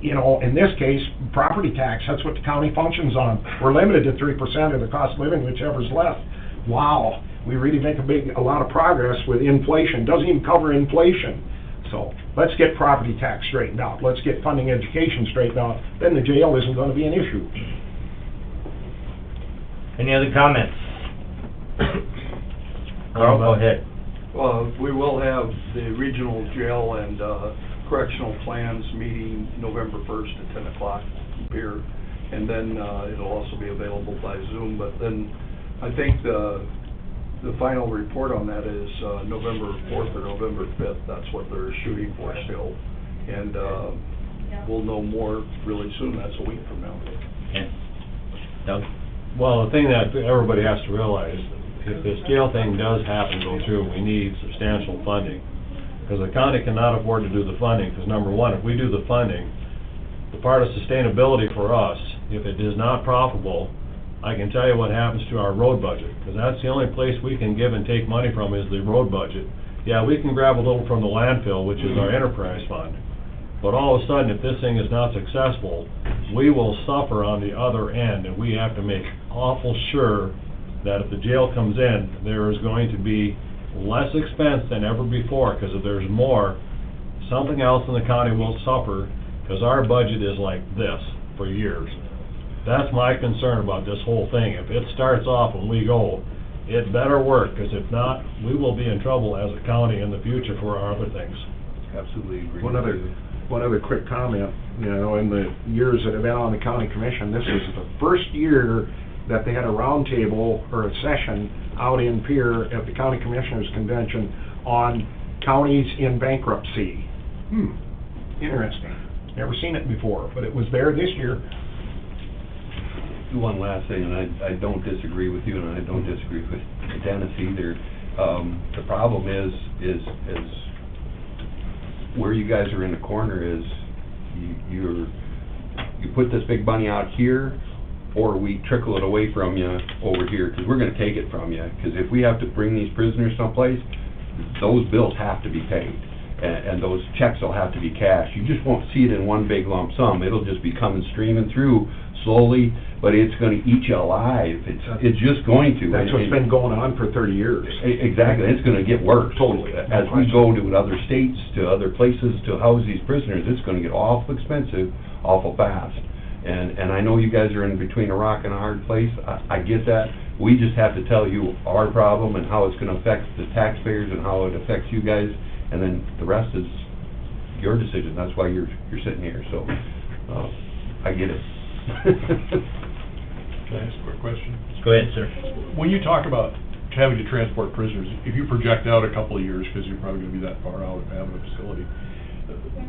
In this case, property tax, that's what the county functions on. We're limited to 3% of the cost of living, whichever's left. Wow, we really make a lot of progress with inflation. Doesn't even cover inflation. So let's get property tax straightened out. Let's get funding education straightened out. Then the jail isn't going to be an issue. Any other comments? Carl, go ahead. Well, we will have the regional jail and correctional plans meeting November 1st at 10 o'clock here, and then it'll also be available by Zoom. But then I think the final report on that is November 4th or November 5th. That's what they're shooting for still, and we'll know more really soon. That's a week from now. Okay. Doug? Well, the thing that everybody has to realize, if this jail thing does happen to go through, we need substantial funding. Because the county cannot afford to do the funding, because number one, if we do the funding, the part of sustainability for us, if it is not profitable, I can tell you what happens to our road budget, because that's the only place we can give and take money from is the road budget. Yeah, we can grab a little from the landfill, which is our enterprise fund, But all of a sudden, if this thing is not successful, we will suffer on the other end, and we have to make awful sure that if the jail comes in, there is going to be less expense than ever before, because if there's more, something else in the county will suffer, because our budget is like this for years. That's my concern about this whole thing. If it starts off when we go, it better work, because if not, we will be in trouble as a county in the future for our other things. Absolutely agree. One other quick comment, in the years that I've been on the county commission, this is the first year that they had a roundtable or a session out in Pierre at the county commissioners convention on counties in bankruptcy. Interesting. Never seen it before, but it was there this year. One last thing, and I don't disagree with you, and I don't disagree with Dennis either. The problem is where you guys are in the corner is you put this big money out here, or we trickle it away from you over here, because we're going to take it from you. Because if we have to bring these prisoners someplace, those bills have to be paid, and those checks will have to be cashed. You just won't see it in one big lump sum. It'll just be coming streaming through slowly, but it's going to eat you alive. It's just going to. That's what's been going on for 30 years. Exactly. It's going to get worse. Totally. As we go to other states, to other places to house these prisoners, it's going to get awful expensive, awful fast. And I know you guys are in between a rock and a hard place. I get that. We just have to tell you our problem and how it's going to affect the taxpayers and how it affects you guys, and then the rest is your decision. That's why you're sitting here. So I get it. Can I ask a quick question? Go ahead, sir. When you talk about having to transport prisoners, if you project out a couple of years, because you're probably going to be that far out of having a facility,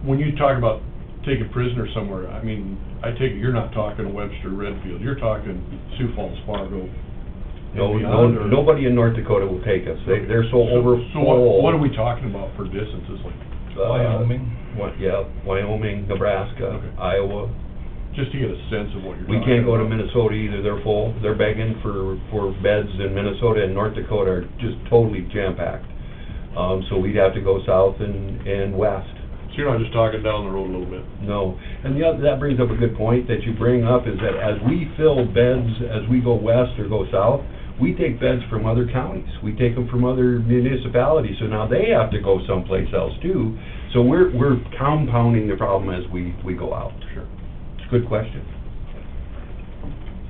when you talk about taking prisoners somewhere, I mean, I take it you're not talking Webster, Redfield, you're talking Sioux Falls, Fargo. Nobody in North Dakota will take us. They're so overfull. So what are we talking about for distances, like Wyoming? Wyoming, Nebraska, Okay. Iowa. Just to get a sense of what you're We talking about. can't go to Minnesota either, they're full, they're begging for beds in Minnesota, and North Dakota are just totally jam-packed. So we'd have to go south and west. So you're not just talking down the road a little bit? No, and that brings up a good point that you bring up, is that as we fill beds, as we go west or go south, we take beds from other counties, we take them from other municipalities, so now they have to go someplace else too. So we're compounding the problem as we go out. Sure. Good question.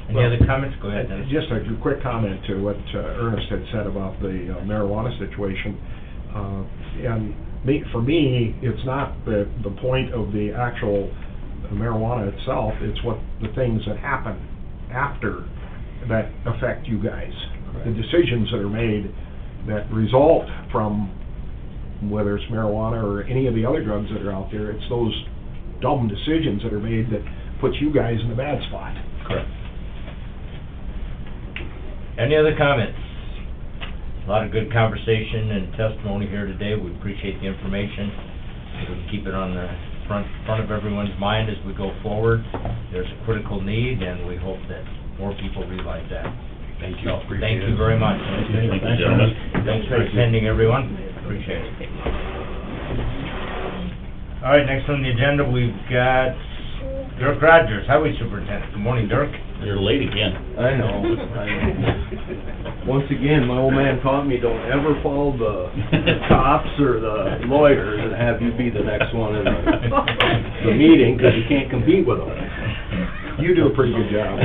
Any other comments? Go ahead, Dennis. Just a quick comment to what Ernest had said about the marijuana situation. For me, it's not the point of the actual marijuana itself, it's what the things that happen after that affect you guys. The decisions that are made that result from whether it's marijuana or any of the other drugs that are out there, it's those dumb decisions that are made that puts you guys in the bad spot. Correct. Any other comments? A lot of good conversation and testimony here today. We appreciate the information. We can keep it on the front of everyone's mind as we go forward. There's a critical need, and we hope that more people realize that. Thank you. Thank you very much. Thank you, gentlemen. Thanks for attending, everyone. Appreciate it. All right, next on the agenda, we've got Dirk Rogers, Highway Superintendent. Good morning, Dirk. You're late again. I know. Once again, my old man taught me, don't ever follow the cops or the lawyers and have you be the next one in the meeting, because you can't compete with them. You do a pretty good job.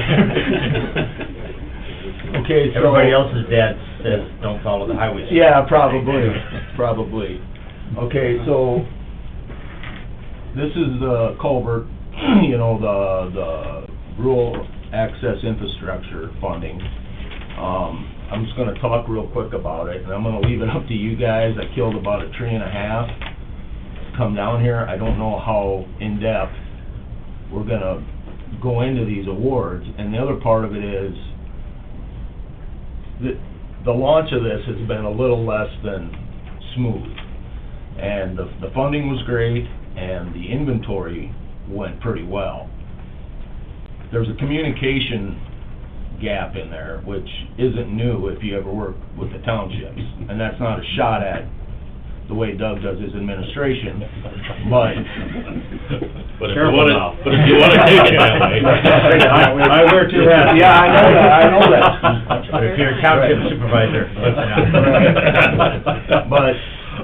Okay, so... Everybody else's dad says, don't follow the highway. Yeah, probably. Okay, so, this is the culvert, the rural access infrastructure funding. I'm just gonna talk real quick about it, and I'm gonna leave it up to you guys. I killed about a tree and a half to come down here. I don't know how in-depth we're gonna go into these awards, and the other part of it is the launch of this has been a little less than smooth, and the funding was great, and the inventory went pretty well. There's a communication gap in there, which isn't new if you ever work with the townships, and that's not a shot at the way Doug does his administration, but... But if you wanna take it that way. I wear two hats. Yeah, I know that. But if you're a township supervisor, listen up. But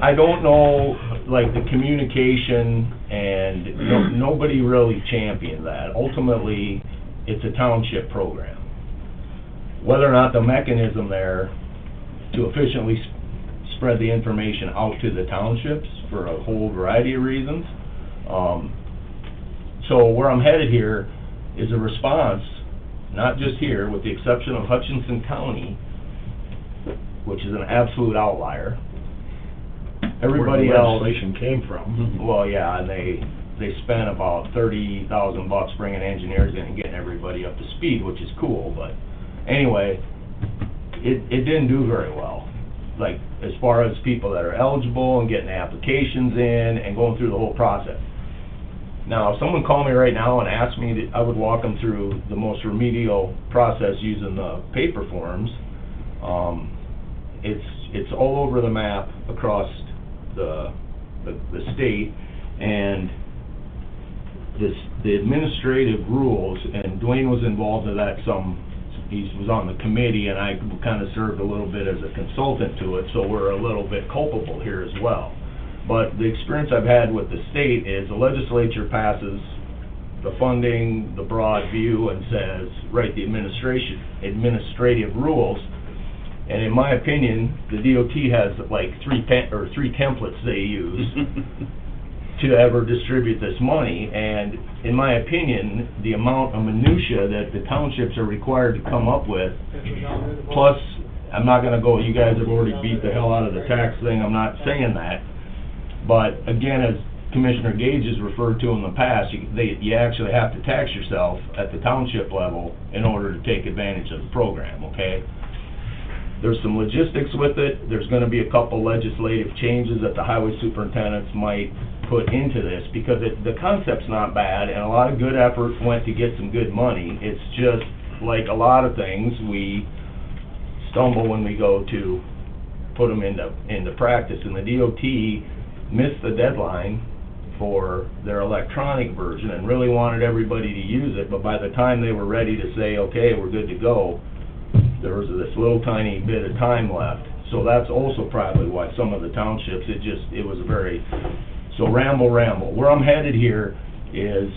I don't know, like, the communication, and nobody really championed that. Ultimately, it's a township program. Whether or not the mechanism there to efficiently spread the information out to the townships for a whole variety of reasons. So where I'm headed here is a response, not just here, with the exception of Hutchinson County, which is an absolute outlier. Everybody Where the else... legislation came from. Well, yeah, and they spent about $30,000 bringing engineers in and getting everybody up to speed, which is cool, but anyway, it didn't do very well. Like, as far as people that are eligible and getting applications in and going through the whole process. Now, if someone called me right now and asked me that I would walk them through the most remedial process using the paper forms, it's all over the map across the state, and the administrative rules, and Dwayne was involved in that he was on the committee, and I kind of served a little bit as a consultant to it, so we're a little bit culpable here as well. But the experience I've had with the state is the legislature passes the funding, the broad view, and says, write the administrative rules. And in my opinion, the DOT has like three templates they use to ever distribute this money. And in my opinion, the amount of minutia that the townships are required to come up with, plus, I'm not gonna go, you guys have already beat the hell out of the tax thing, I'm not saying that. But again, as Commissioner Gage has referred to in the past, you actually have to tax yourself at the township level in order to take advantage of the program, okay? There's some logistics with it. There's gonna be a couple legislative changes that the highway superintendents might put into this, because the concept's not bad, and a lot of good effort went to get some good money. It's just, like a lot of things, we stumble when we go to put them into practice, and the DOT missed the deadline for their electronic version and really wanted everybody to use it, but by the time they were ready to say, okay, we're good to go, there was this little tiny bit of time left. So that's also probably why some of the townships, it was very, so ramble. Where I'm headed here is,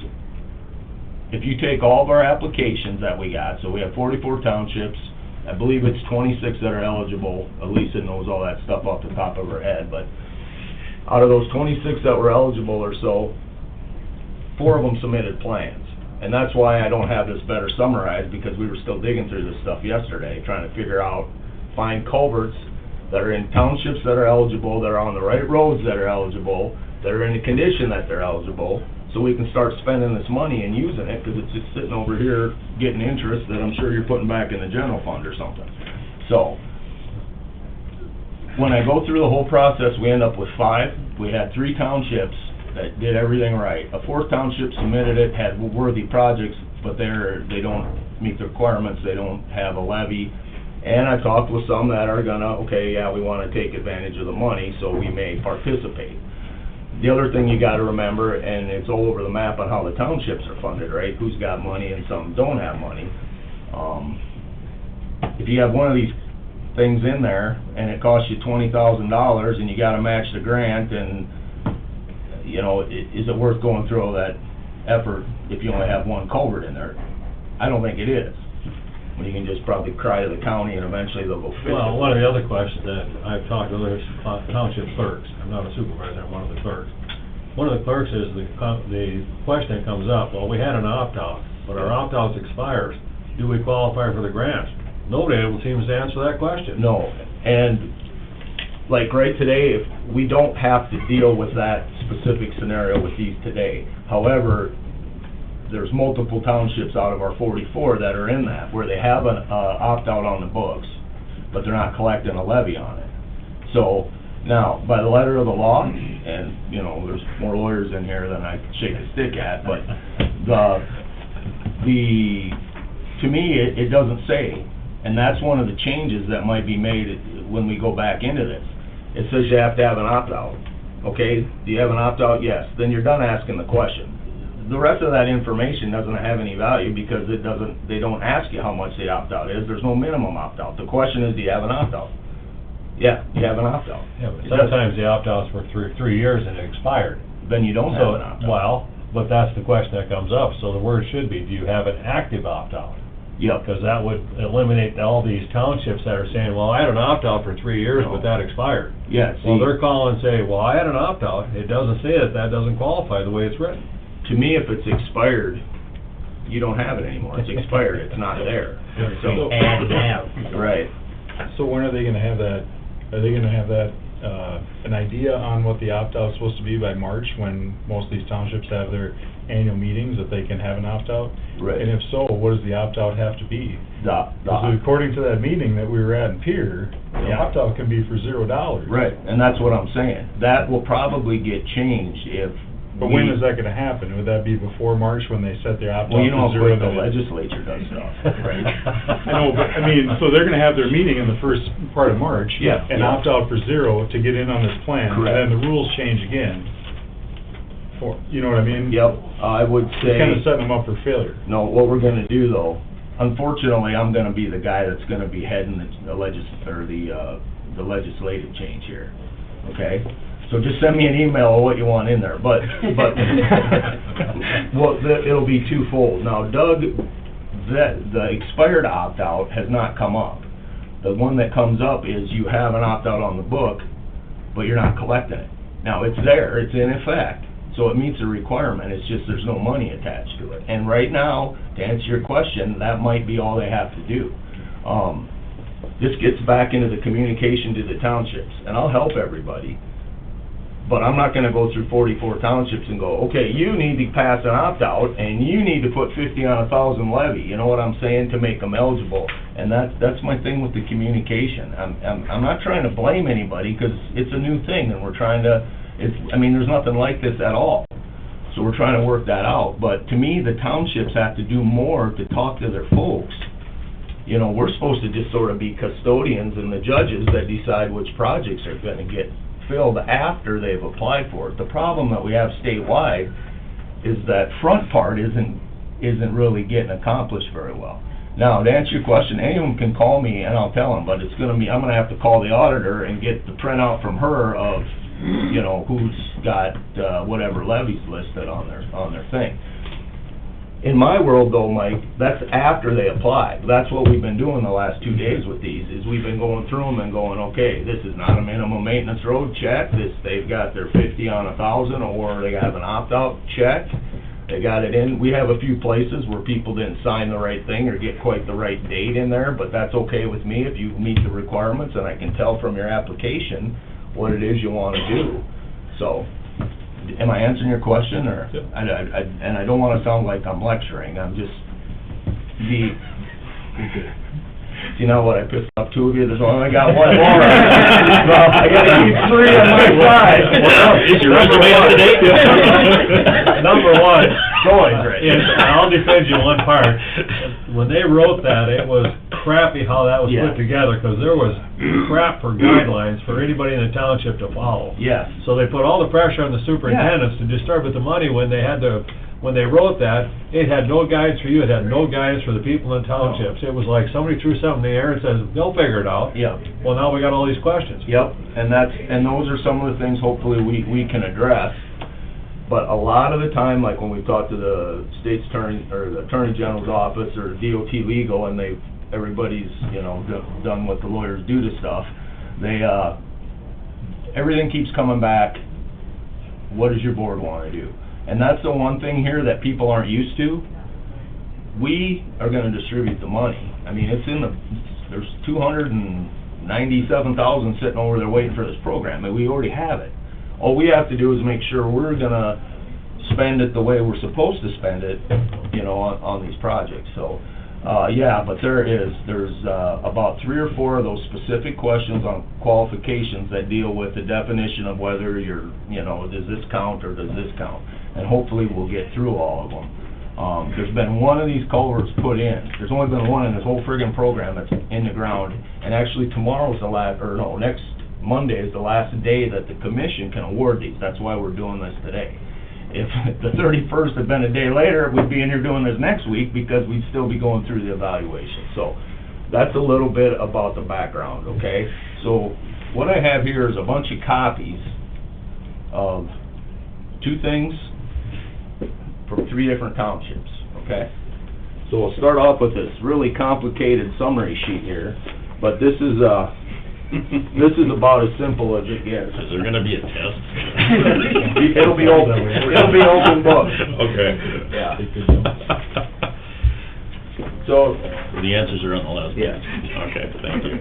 if you take all of our applications that we got, so we have 44 townships, I believe it's 26 that are eligible. Elisa knows all that stuff off the top of her head, but out of those 26 that were eligible or so, 4 of them submitted plans. And that's why I don't have this better summarized, because we were still digging through this stuff yesterday, trying to figure out, find culverts that are in townships that are eligible, that are on the right roads that are eligible, that are in the condition that they're eligible, so we can start spending this money and using it, because it's just sitting over here getting interest that I'm sure you're putting back in the general fund or something. So, when I go through the whole process, we end up with 5. We had 3 townships that did everything right. A 4th township submitted it, had worthy projects, but they don't meet the requirements, they don't have a levy. And I talked with some that are gonna, okay, yeah, we wanna take advantage of the money, so we may participate. The other thing you gotta remember, and it's all over the map on how the townships are funded, right? Who's got money and some don't have money. If you have one of these things in there, and it costs you $20,000, and you gotta match the grant, and, you know, is it worth going through all that effort if you only have one culvert in there? I don't think it is. When you can just probably cry to the county, and eventually they'll go fix it. Well, one of the other questions that I've talked to other township clerks, I'm not a supervisor, I'm one of the clerks. One of the clerks is, the question that comes up, well, we had an opt-out, but our opt-out expires. Do we qualify for the grants? Nobody seems to answer that question. No, and like right today, if we don't have to deal with that specific scenario with these today. However, there's multiple townships out of our 44 that are in that, where they have an opt-out on the books, but they're not collecting a levy on it. So, now, by the letter of the law, and, you know, there's more lawyers in here than I can shake a stick at, but to me, it doesn't say, and that's one of the changes that might be made when we go back into this. It says you have to have an opt-out. Okay, do you have an opt-out? Yes. Then you're done asking the question. The rest of that information doesn't have any value because they don't ask you how much the opt-out is. There's no minimum opt-out. The question is, do you have an opt-out? Yeah, you have an opt-out. Yeah, but sometimes the opt-outs were 3 years and it expired. Then you don't have an opt-out. Well, but that's the question that comes up, so the word should be, do you have an active opt-out? Yep. Because that would eliminate all these townships that are saying, well, I had an opt-out for 3 years, but that expired. Yeah, Well, see, they're calling and say, well, I had an opt-out, it doesn't say that doesn't qualify the way it's written. to me, if it's expired, you don't have it anymore. It's expired, it's not there. So, Add and have. right. So when are they gonna have that, are they gonna have that, an idea on what the opt-out's supposed to be by March, when most of these townships have their annual meetings, that they can have an opt-out? Right. And if so, what does the opt-out have to be? The- Because according to that meeting that we were at in Pier, the Yeah. opt-out can be for $0. Right, and that's what I'm saying. That will probably get changed if But when is that gonna happen? Would that be before March, when they set their opt-out Well, you know to how 0? quick the legislature does stuff, right? I know, but, I mean, so they're gonna have their meeting in the first part of March. Yeah, And yeah. opt out for 0 to get in on this plan. Correct. And then the rules change again. For, you know what I mean? Yep, I would It's say... kinda setting them up for failure. No, what we're gonna do though, unfortunately, I'm gonna be the guy that's gonna be heading the legislative change here, okay? So just send me an email of what you want in there, but, well, it'll be twofold. Now, Doug, the expired opt-out has not come up. The one that comes up is you have an opt-out on the book, but you're not collecting it. Now, it's there, it's in effect, so it meets the requirement, it's just there's no money attached to it. And right now, to answer your question, that might be all they have to do. This gets back into the communication to the townships, and I'll help everybody. But I'm not gonna go through 44 townships and go, okay, you need to pass an opt-out, and you need to put 50 on 1,000 levy, you know what I'm saying, to make them eligible. And that's my thing with the communication. I'm not trying to blame anybody, because it's a new thing, and we're trying to, I mean, there's nothing like this at all. So we're trying to work that out. But to me, the townships have to do more to talk to their folks. You know, we're supposed to just sort of be custodians and the judges that decide which projects are gonna get filled after they've applied for it. The problem that we have statewide is that front part isn't really getting accomplished very well. Now, to answer your question, anyone can call me and I'll tell them, but it's gonna be, I'm gonna have to call the auditor and get the printout from her of, you know, who's got, whatever levies listed on their thing. In my world though, Mike, that's after they apply. That's what we've been doing the last 2 days with these, is we've been going through them and going, okay, this is not a minimum maintenance road, check. They've got their 50 on 1,000, or they have an opt-out, check. They got it in. We have a few places where people didn't sign the right thing or get quite the right date in there, but that's okay with me if you meet the requirements, and I can tell from your application what it is you wanna do. So, am I answering your question, or? Yep. And I don't wanna sound like I'm lecturing, I'm just, you know what, I pissed off 2 of you, there's only got 1 more. Well, I gotta keep 3 on my side. Is your resume up to date? Number 1, going great. And I'll defend you one part. When they wrote that, it was crappy how that was Yeah. put together, because there was crap for guidelines for anybody in the township to follow. Yes. So they put all the pressure on the superintendents to distribute the money when they wrote that. It had no guidance for you, it had no guidance for the people in the townships. It was like somebody threw something in the air and says, they'll figure it out. Yep. Well, now we got all these questions. Yep, and those are some of the things hopefully we can address. But a lot of the time, like when we talk to the state's attorney, or the attorney general's office, or DOT legal, and everybody's, you know, done what the lawyers do to stuff, everything keeps coming back, what does your board wanna do? And that's the one thing here that people aren't used to. We are gonna distribute the money. I mean, there's 297,000 sitting over there waiting for this program, and we already have it. All we have to do is make sure we're gonna spend it the way we're supposed to spend it, you know, on these projects. So, yeah, but there's about 3 or 4 of those specific questions on qualifications that deal with the definition of whether you're, you know, does this count or does this count? And hopefully we'll get through all of them. There's been 1 of these culverts put in. There's only been 1 in this whole friggin' program that's in the ground. And actually tomorrow's the last, or no, Monday is the last day that the commission can award these. That's why we're doing this today. If the 31st had been a day later, we'd be in here doing this next week because we'd still be going through the evaluation. So that's a little bit about the background, okay? So what I have here is a bunch of copies of 2 things from 3 different townships, okay? So we'll start off with this really complicated summary sheet here, but this is about as simple as it gets. Is there gonna be a test? It'll be open book. Okay. Yeah. So, The answers are on the last page? Yeah. Okay, thank you.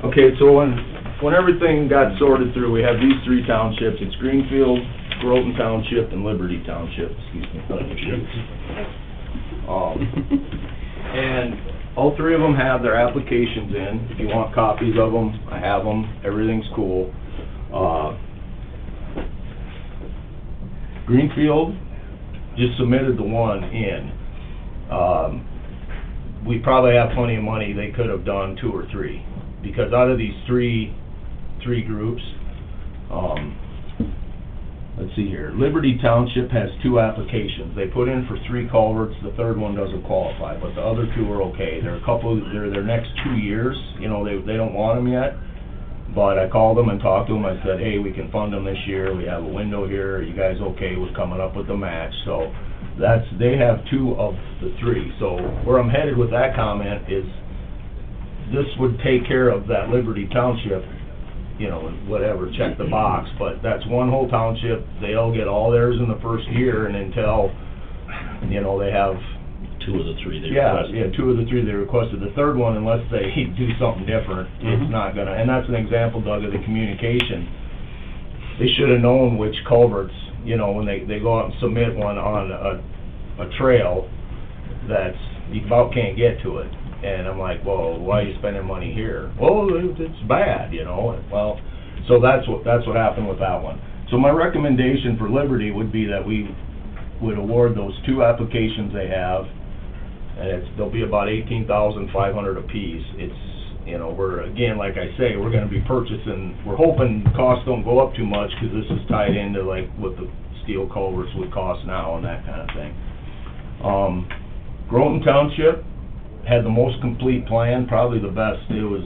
okay, so when everything got sorted through, we have these 3 townships. It's Greenfield, Groton Township, and Liberty Township, excuse me. And all 3 of them have their applications in. If you want copies of them, I have them. Everything's cool. Greenfield just submitted the one in. We probably have plenty of money. They could have done 2 or 3. Because out of these three groups, let's see here, Liberty Township has 2 applications. They put in for 3 culverts, the 3rd one doesn't qualify, but the other 2 are okay. They're their next 2 years, you know, they don't want them yet, but I called them and talked to them, I said, hey, we can fund them this year, we have a window here, are you guys okay with coming up with the match? So they have 2 of the 3. So where I'm headed with that comment is, this would take care of that Liberty Township, you know, whatever, check the box, but that's one whole township, they'll get all theirs in the first year, and until, you know, they have... 2 of the 3 they Yeah, requested. yeah, 2 of the 3 they requested. The 3rd one, unless they do something different, it's not gonna, and that's an example, Doug, of the communication. They should have known which culverts, you know, when they go out and submit one on a trail that's, you about can't get to it. And I'm like, well, why are you spending money here? Well, it's bad, you know. Well, so that's what happened with that one. So my recommendation for Liberty would be that we would award those 2 applications they have, and they'll be about $18,500 apiece. It's, you know, we're, again, like I say, we're gonna be purchasing, we're hoping costs don't go up too much, because this is tied into like what the steel culverts would cost now and that kind of thing. Groton Township had the most complete plan, probably the best. It was,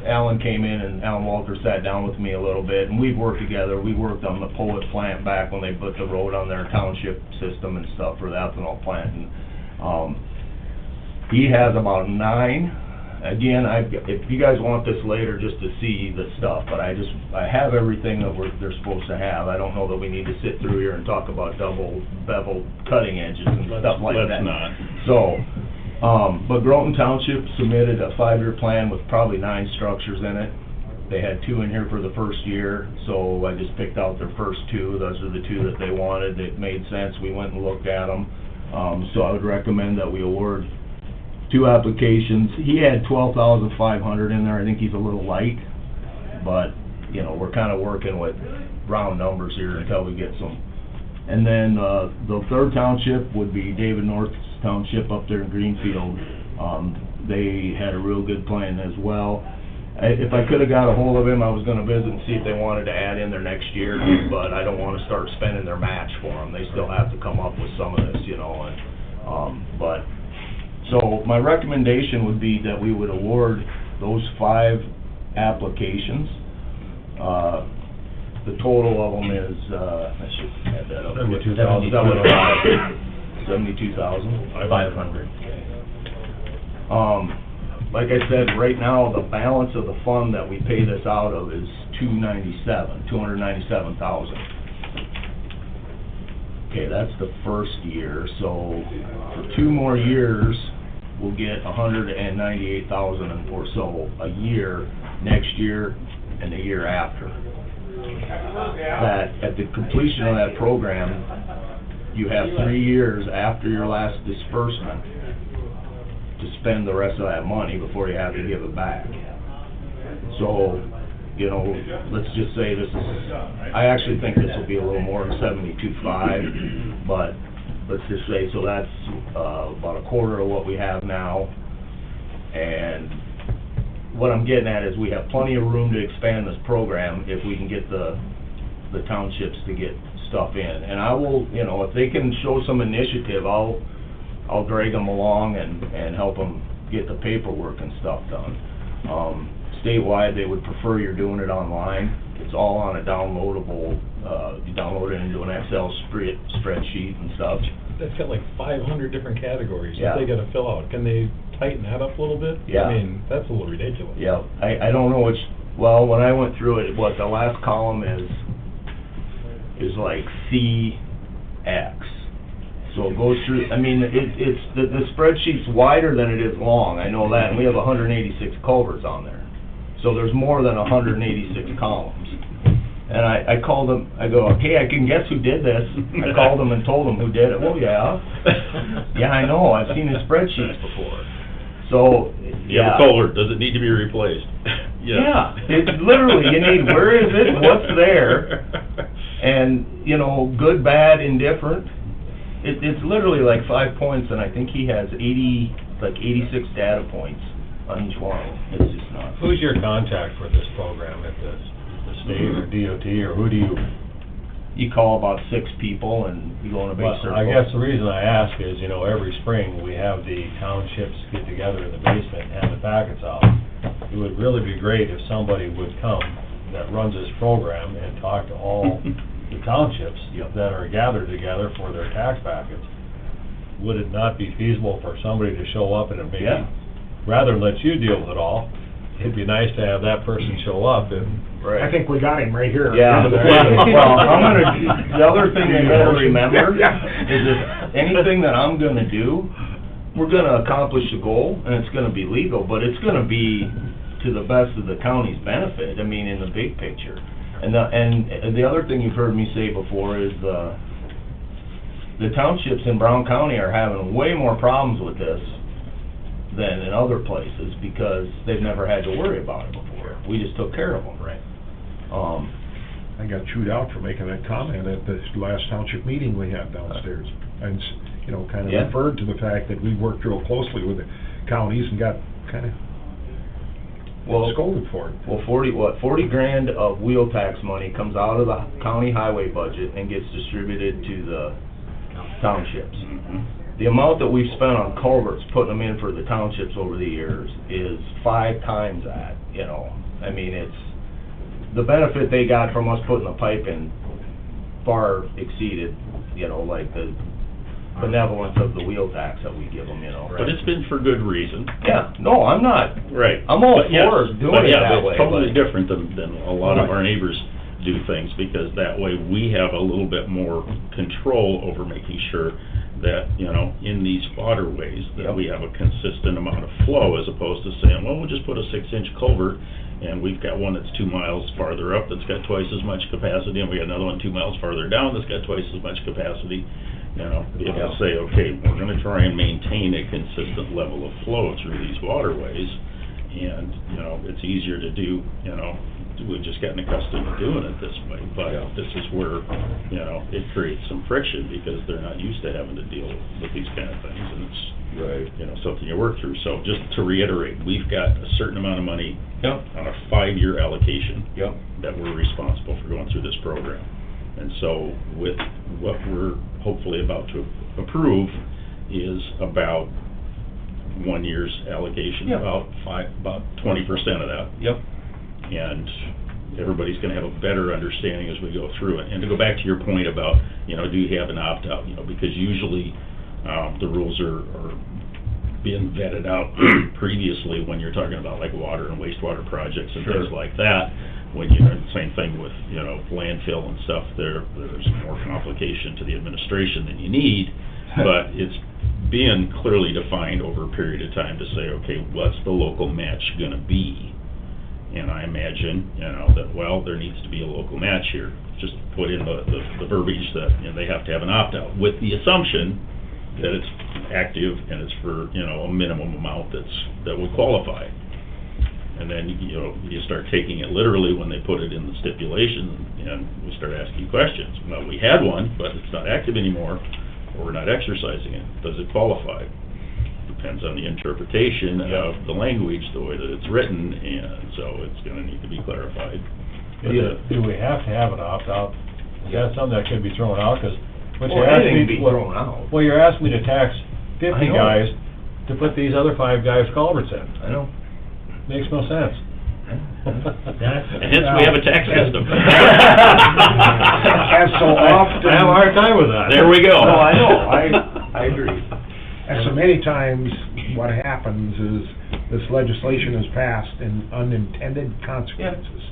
Alan came in and Alan Walter sat down with me a little bit, and we've worked together. We worked on the Poet plant back when they put the road on their township system and stuff for the ethanol plant. And he has about 9. Again, if you guys want this later just to see the stuff, but I have everything that they're supposed to have. I don't know that we need to sit through here and talk about double bevel cutting edges and stuff like that. Let's not. So, but Groton Township submitted a 5-year plan with probably 9 structures in it. They had 2 in here for the first year, so I just picked out their first 2. Those are the 2 that they wanted. It made sense. We went and looked at them. So I would recommend that we award 2 applications. He had 12,500 in there. I think he's a little light, but, you know, we're kind of working with round numbers here until we get some. And then the 3rd township would be David North Township up there in Greenfield. They had a real good plan as well. If I could have got a hold of him, I was gonna visit and see if they wanted to add in their next year, but I don't wanna start spending their match for them. They still have to come up with some of this, you know, and, so my recommendation would be that we would award those 5 applications. The total of them is, I should add that up. 72,500. Like I said, right now, the balance of the fund that we pay this out of is $297,000. Okay, that's the first year, so for 2 more years, we'll get $198,000 or so a year, next year and the year after. That, at the completion of that program, you have 3 years after your last disbursement to spend the rest of that money before you have to give it back. So, you know, let's just say this is, I actually think this will be a little more than 72.5, but let's just say, so that's about a quarter of what we have now, and what I'm getting at is we have plenty of room to expand this program if we can get the townships to get stuff in. And I will, you know, if they can show some initiative, I'll drag them along and help them get the paperwork and stuff done. Statewide, they would prefer you're doing it online. It's all on a downloadable, you download it into an Excel spreadsheet and stuff. That's got like 500 different categories Yeah. that they gotta fill out. Can they tighten that up a little bit? Yeah. I mean, that's a little ridiculous. Yeah, I don't know which, well, when I went through it, what the last column is like CX. So it goes through, I mean, it's, the spreadsheet's wider than it is long, I know that, and we have 186 culverts on there. So there's more than 186 columns. And I called them, I go, okay, I can guess who did this. I called them and told them who did it. Well, yeah. Yeah, I know, I've seen the spreadsheets before. So, You have a culvert, does it need to be replaced? Yeah, it's literally, you need, where is it, what's there, and, you know, good, bad, indifferent. It's literally like 5 points, and I think he has 86 data points on each one. It's just nuts. Who's your contact for this program, if the state or DOT, or who do you? You call about 6 people, and you go in a big Well, circle. I guess the reason I ask is, you know, every spring, we have the townships get together in the basement and hand the packets out. It would really be great if somebody would come that runs this program and talk to all the townships that are gathered together for their tax packets. Would it not be feasible for somebody to show up and maybe, rather than let you deal with it all, it'd be nice to have that person show up and... I think we got him right here. Yeah, well, the other thing they gotta remember is that anything that I'm gonna do, we're gonna accomplish the goal, and it's gonna be legal, but it's gonna be to the best of the county's benefit, I mean, in the big picture. And the other thing you've heard me say before is the townships in Brown County are having way more problems with this than in other places, because they've never had to worry about it before. We just took care of them. Right. I got chewed out for making that comment at the last township meeting we had downstairs. And, you know, kind of Yeah. referred to the fact that we worked real closely with the counties and got kind of scolded for it. Well, 40 grand of wheel tax money comes out of the county highway budget and gets distributed to the townships. The amount that we've spent on culverts, putting them in for the townships over the years, is 5 times that, you know. I mean, it's, the benefit they got from us putting the pipe in far exceeded, you know, like the benevolence of the wheel tax that we give them, you know. But it's been for good reason. Yeah, no, I'm not, Right. I'm all But yes, for doing but it yeah, that way. it's totally but- different than a lot of our neighbors do things, because that way we have a little bit more control over making sure that, you know, in these waterways, that we have a consistent amount of flow, as opposed to saying, well, we'll just put a 6-inch culvert, and we've got one that's 2 miles farther up that's got twice as much capacity, and we got another one 2 miles farther down that's got twice as much capacity. You know, be able to say, okay, we're gonna try and maintain a consistent level of flow through these waterways, and, you know, it's easier to do, you know, we've just gotten accustomed to doing it this way, but this is where, you know, it creates some friction, because they're not used to having to deal with these kind of things, and it's, you know, something you work through. So just to reiterate, we've got a certain amount of money on a 5-year allocation that we're responsible for going through this program. And so with what we're hopefully about to approve is about 1 year's allocation, about 20% of that. And everybody's gonna have a better understanding as we go through it. And to go back to your point about, you know, do you have an opt-out, you know, because usually, the rules are being vetted out previously when you're talking about like water and wastewater projects and things like that. When you, same thing with, you know, landfill and stuff, there's more complication to the administration than you need, but it's being clearly defined over a period of time to say, okay, what's the local match gonna be? And I imagine, you know, that, well, there needs to be a local match here. Just put in the verbiage that, you know, they have to have an opt-out, with the assumption that it's active and it's for, you know, a minimum amount that would qualify. And then, you know, you start taking it literally when they put it in the stipulation, and we start asking questions. Well, we had one, but it's not active anymore, or we're not exercising it. Does it qualify? depends on the interpretation of the language, the way that it's written, and so it's gonna need to be clarified. But, Do we have to have an opt-out? Is that something that can be thrown out? 'Cause what you Well, asked anything me... can be thrown out. Well, you're asking me to tax 50 I know. guys to put these other 5 guys' culverts in. I know. Makes no sense. And hence we have a tax system. As so often... I have a hard time with that. There we go. No, I know, I agree. And so many times, what happens is, this legislation is passed and unintended consequences.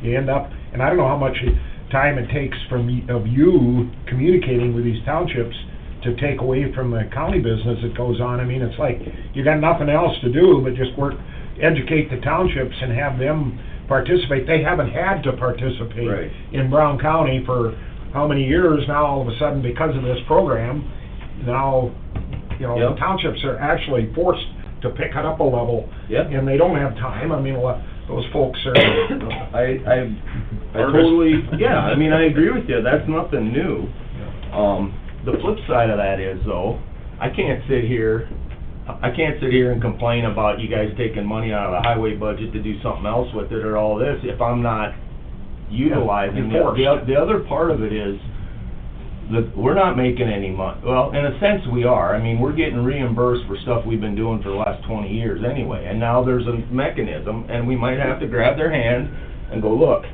You end up, and I don't know how much time it takes of you communicating with these townships to take away from the county business that goes on. I mean, it's like, you got nothing else to do but just educate the townships and have them participate. They haven't had to participate Right. in Brown County for how many years now, all of a sudden, because of this program, now, you know, the Yep. townships are actually forced to pick it up a level. Yep. And they don't have time. I mean, those folks are, I totally, yeah, I mean, I agree with you, that's nothing new. The flip side of that is, though, I can't sit here and complain about you guys taking money out of the highway budget to do something else with it or all this, if I'm not utilizing Yeah, it. The other part of it is, that we're not making any money. Well, in a sense, we are. I mean, we're getting reimbursed for stuff we've been doing for the last 20 years anyway, and now there's a mechanism, and we might have to grab their hand and go, look,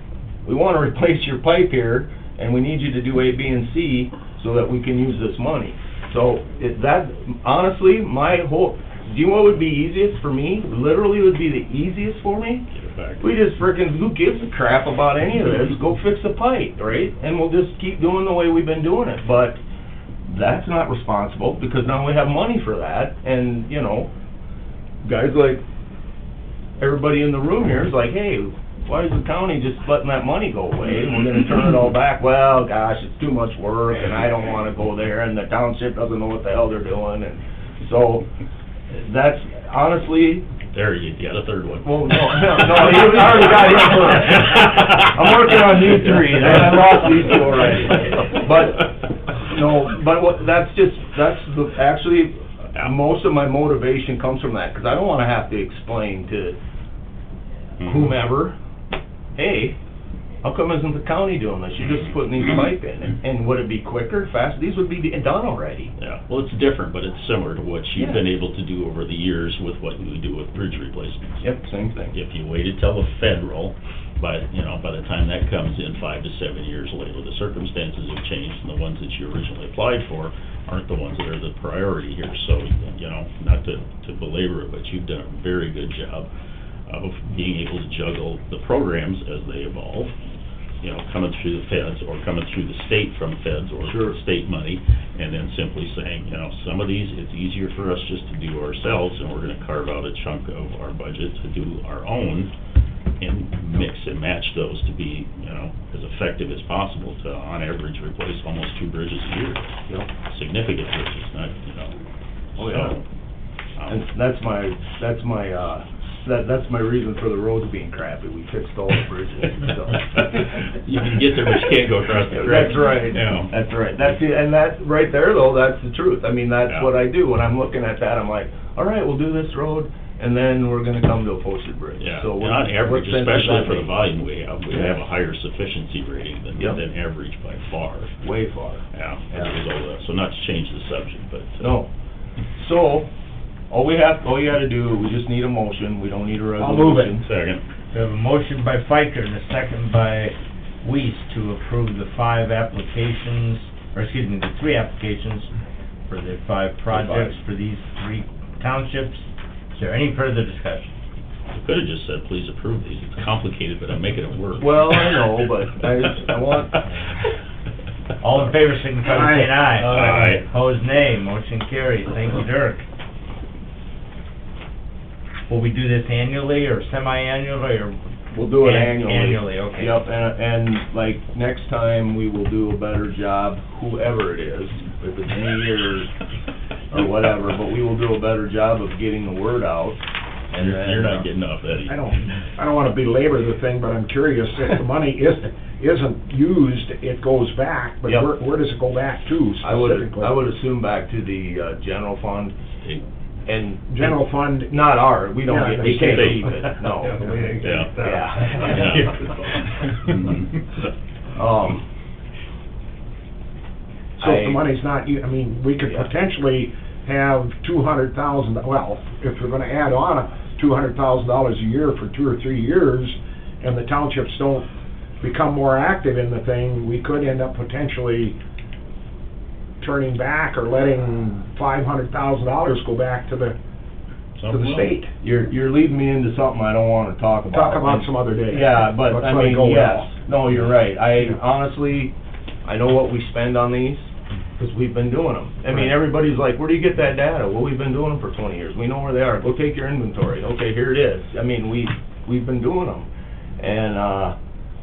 we want to replace your pipe here, and we need you to do A, B, and C so that we can use this money. So, honestly, do you know what would be easiest for me? Literally would be the easiest for me? Get it back. We just frickin', who gives a crap about any of this? Go fix the pipe, right? And we'll just keep doing the way we've been doing it. But that's not responsible, because now we have money for that, and, you know, guys like everybody in the room here is like, hey, why is the county just letting that money go away, and we're gonna turn it all back? Well, gosh, it's too much work, and I don't wanna go there, and the township doesn't know what the hell they're doing, and so, that's, honestly, There, you got a third one. well, no, you already got him first. I'm working on these three, and I lost these two already. Actually, most of my motivation comes from that, because I don't wanna have to explain to whomever, hey, how come isn't the county doing this? You're just putting these pipe in, and would it be quicker, faster? These would be done already. Yeah, well, it's different, but it's similar to what you've Yeah. been able to do over the years with what we do with bridge replacements. Yep, same thing. If you waited till the federal, by the time that comes in 5 to 7 years later, the circumstances have changed, and the ones that you originally applied for aren't the ones that are the priority here. So, not to belabor it, but you've done a very good job of being able to juggle the programs as they evolve, coming through the feds, or coming through the state from feds or state money, and then simply saying, some of these, it's easier for us just to do ourselves, and we're gonna carve out a chunk of our budget to do our own, and mix and match those to be, as effective as possible to, on average, replace almost 2 bridges a year. Significant bridges, not, Oh, yeah. so, And that's my reason for the roads being crappy. We fixed all the bridges and stuff. You can get there, but you can't go across the creek. That's right. Yeah. That's right. And that, right there, though, that's the truth. I mean, that's Yeah. what I do. When I'm looking at that, I'm like, all right, we'll do this road, and then we're gonna come to a posted bridge. Yeah, So and what- on average, what sense does especially that for the make? volume we have Yeah. a higher sufficiency rating than Yep. average by far. Way far. Yeah, as a Yeah. result of that. So not to change the subject, but. No. So, all you gotta do, we just need a motion. We don't need a resolution. I'll move it. Second. We have a motion by Fiker and a second by Weiss to approve the 5 applications, or excuse me, the 3 applications for the 5 projects for these 3 townships. Is there any further discussion? You could have just said, please approve these. It's complicated, but I'm making it work. Well, I know, but I want... All in favor, signify by saying aye. Aye. Opposed, nay. Motion carries. Thank you, Dirk. Will we do this annually or semi-annually, or? We'll do it annually. Annually, okay. Yep, and like, next time, we will do a better job, whoever it is, if it's me or whatever, but we will do a better job of getting the word out. And then, You're not getting off that I either. don't wanna belabor the thing, but I'm curious, if the money isn't used, it goes back, but Yep. where does it go back to I would specifically? assume back to the general fund. and. General fund. Not our, we don't Yeah, get, we the can't state. keep it, no. Yeah, the way they get that. Yeah. So if the money's not, I mean, we could Yeah. potentially have $200,000, well, if we're gonna add on $200,000 a year for 2 or 3 years, and the townships don't become more active in the thing, we could end up potentially turning back or letting $500,000 go back to the state. You're leading me into something I don't wanna talk about. Talk about some other day. Yeah, but Let's I let it mean, go yes, well. no, you're right, I honestly, I know what we spend on these, because we've been doing them. I mean, Right. everybody's like, where do you get that data? Well, we've been doing them for 20 years, we know where they are, go take your inventory, okay, here it is. I mean, we've been doing them, and,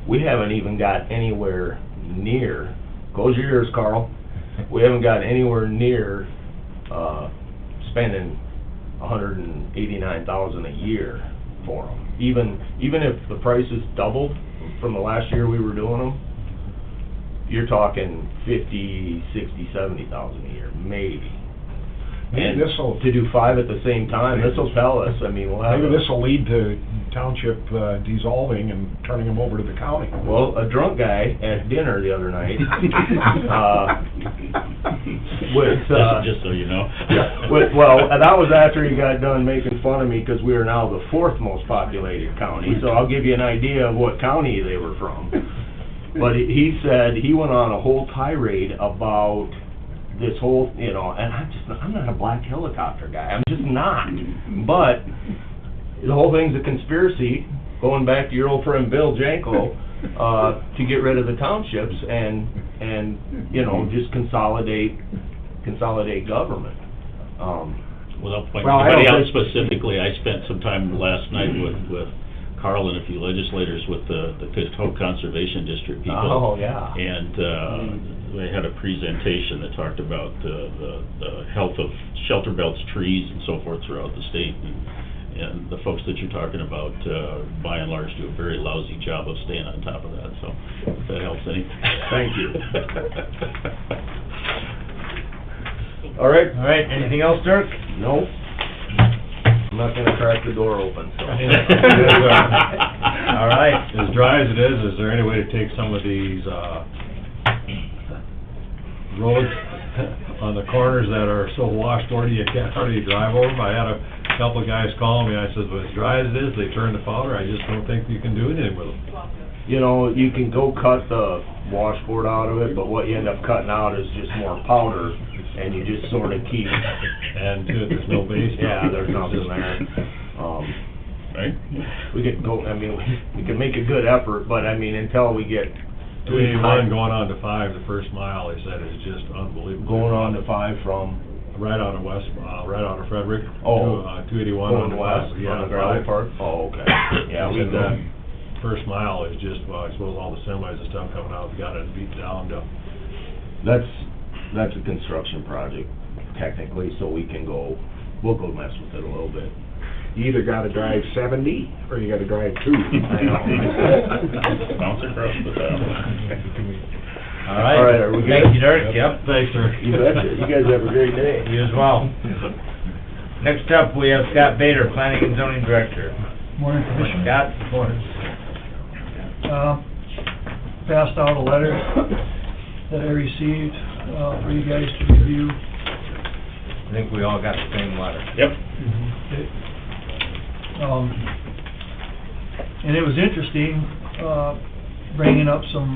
we haven't even got anywhere near, close your ears, Carl, we haven't got anywhere near, spending $189,000 a year for them. Even if the prices doubled from the last year we were doing them, you're talking 50, 60, 70,000 a year, maybe. And This'll- to do 5 at the same time, this'll tell us, I mean, we'll have. Maybe a- this'll lead to township dissolving and turning them over to the county. Well, a drunk guy at dinner the other night, with, Just so you know. well, and that was after he got done making fun of me because we are now the 4th most populated county, so I'll give you an idea of what county they were from. But he said, he went on a whole tirade about this whole, you know, and I'm not a black helicopter guy, I'm just not. But the whole thing's a conspiracy, going back to your old friend Bill Janko, to get rid of the townships and, you know, just consolidate government. Without pointing Well, I anybody don't out think- specifically, I spent some time last night with Carl and a few legislators with the Cook Conservation District people. Oh, yeah. And they had a presentation that talked about the health of shelter belts, trees, and so forth throughout the state. And the folks that you're talking about, by and large, do a very lousy job of staying on top of that, so if that helps any. Thank you. All right. All right, anything else, Dirk? Nope. I'm not gonna crack the door open, so. All right. As dry as it is there any way to take some of these, roads on the corners that are so washed already you can't hardly drive over them? I had a couple of guys calling me, I said, well, as dry as it is, they turn to powder, I just don't think you can do anything with them. You know, you can go cut the washboard out of it, but what you end up cutting out is just more powder, and you just sort of keep. And to it, there's no base. Yeah, there's nothing there. Right? We could go, I mean, we could make a good effort, but I mean, until we get. 281 going on to 5, the first mile, they said, is just unbelievable. Going on to 5 from. Right out of West, right out of Frederick. Oh. 281 on Going the west, yeah, on the gravel 5. part? Oh, okay. Yeah, we Said go. that first mile is just, well, I suppose all the semis and stuff coming out, got it beat down to. That's a construction project, technically, so we can go, we'll go mess with it a little bit. You either gotta drive 70, or you gotta drive 2. Bounce across the top. All right. All right, are we good? Thank you, Dirk, yep. Thanks, sir. You betcha. You guys have a great day. You as well. Next up, we have Scott Bader, Planning and Zoning Director. Morning, Commissioner. Scott? Morning. Passed out a letter that I received for you guys to review. I think we all got the same letter. Yep. And it was interesting, bringing up some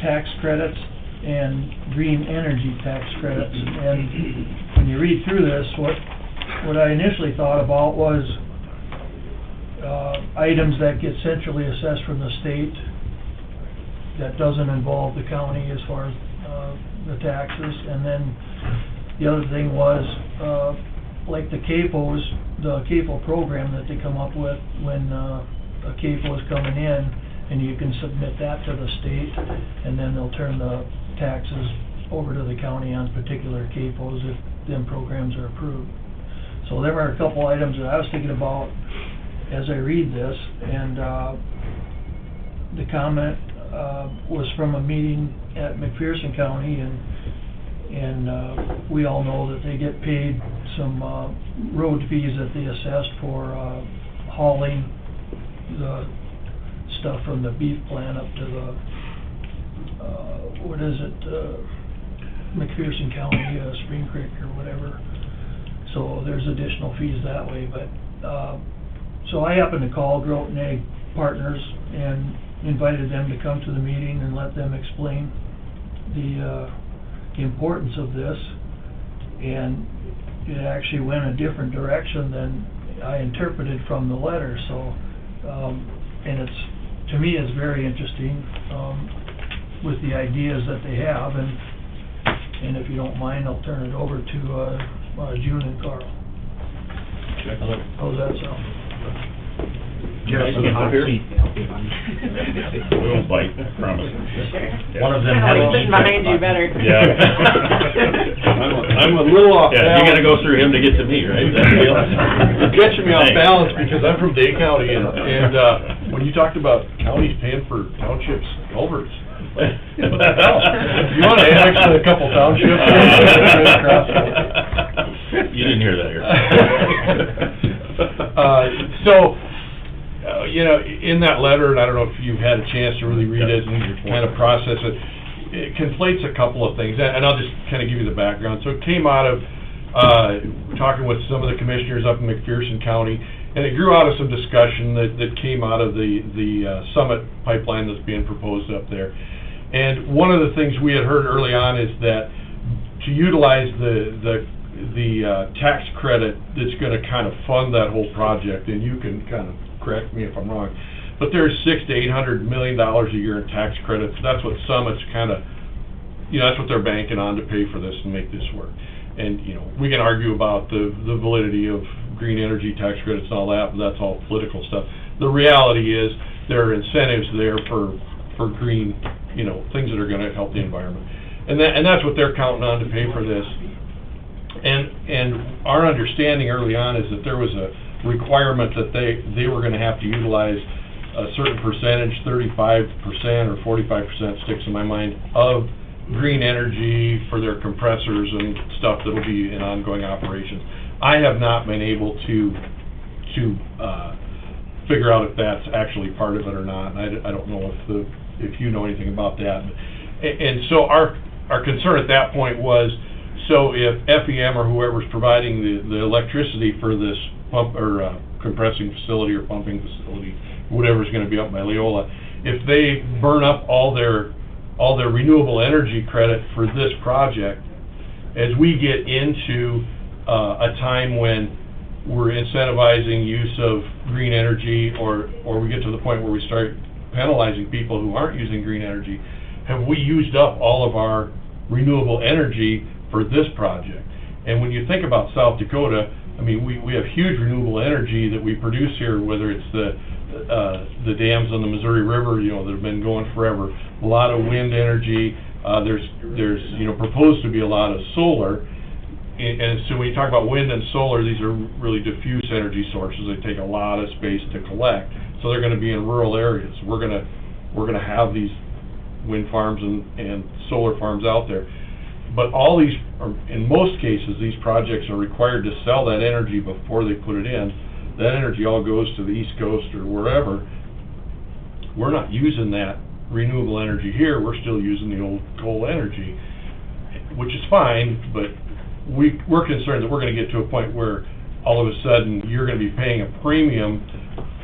tax credits and green energy tax credits. And when you read through this, what I initially thought about was items that get centrally assessed from the state that doesn't involve the county as far as the taxes. And then the other thing was, like the CAFOs, the CAFO program that they come up with when a CAFO is coming in, and you can submit that to the state, and then they'll turn the taxes over to the county on particular CAFOs if them programs are approved. So there were a couple items that I was thinking about as I read this, and the comment was from a meeting at McPherson County, and we all know that they get paid some road fees that they assessed for hauling the stuff from the beef plant up to the, what is it, McPherson County, Spring Creek or whatever. So there's additional fees that way, but, so I happened to call Groton Ag Partners and invited them to come to the meeting and let them explain the importance of this. And it actually went a different direction than I interpreted from the letter, so, and it's, to me, it's very interesting, with the ideas that they have, and if you don't mind, I'll turn it over to, June and Carl. How's that sound? Jeff, Nice to hot hear. seat. We won't bite, promise. One of them Kinda had like a sitting behind you better. Yeah. I'm a little off Yeah, balance. you gotta go through him to get to me, right? That's the deal? You're catching me off Thanks. balance because I'm from Day County and when you talked about counties paying for townships culverts, you wanna annex a couple townships? You didn't hear that here. You know, in that letter, and I don't know if you've had a chance to really read it and kind of process it, it conflates a couple of things, and I'll just kind of give you the background. So it came out of talking with some of the commissioners up in McPherson County, and it grew out of some discussion that came out of the Summit pipeline that's being proposed up there. And one of the things we had heard early on is that to utilize the tax credit that's going to kind of fund that whole project, and you can kind of correct me if I'm wrong, but there's $600 to $800 million a year in tax credits. That's what Summit's kind of, you know, that's what they're banking on to pay for this and make this work. And, you know, we can argue about the validity of green energy tax credits and all that, but that's all political stuff. The reality is there are incentives there for green, you know, things that are going to help the environment. And that's what they're counting on to pay for this. And our understanding early on is that there was a requirement that they were going to have to utilize a certain percentage, 35% or 45% sticks in my mind, of green energy for their compressors and stuff that will be in ongoing operations. I have not been able to figure out if that's actually part of it or not, and I don't know if you know anything about that. And so our concern at that point was, so if FEM or whoever's providing the electricity for this pump or compressing facility or pumping facility, whatever's going to be up by Leola, if they burn up all their renewable energy credit for this project, as we get into a time when we're incentivizing use of green energy, or we get to the point where we start penalizing people who aren't using green energy, have we used up all of our renewable energy for this project? And when you think about South Dakota, I mean, we have huge renewable energy that we produce here, whether it's the dams on the Missouri River, you know, that have been going forever, a lot of wind energy, there's you know, proposed to be a lot of solar, and so when you talk about wind and solar, these are really diffuse energy sources. They take a lot of space to collect, so they're going to be in rural areas. We're going to have these wind farms and solar farms out there. But all these, in most cases, these projects are required to sell that energy before they put it in. That energy all goes to the East Coast or wherever. We're not using that renewable energy here. We're still using the old coal energy, which is fine, but we're concerned that we're going to get to a point where all of a sudden you're going to be paying a premium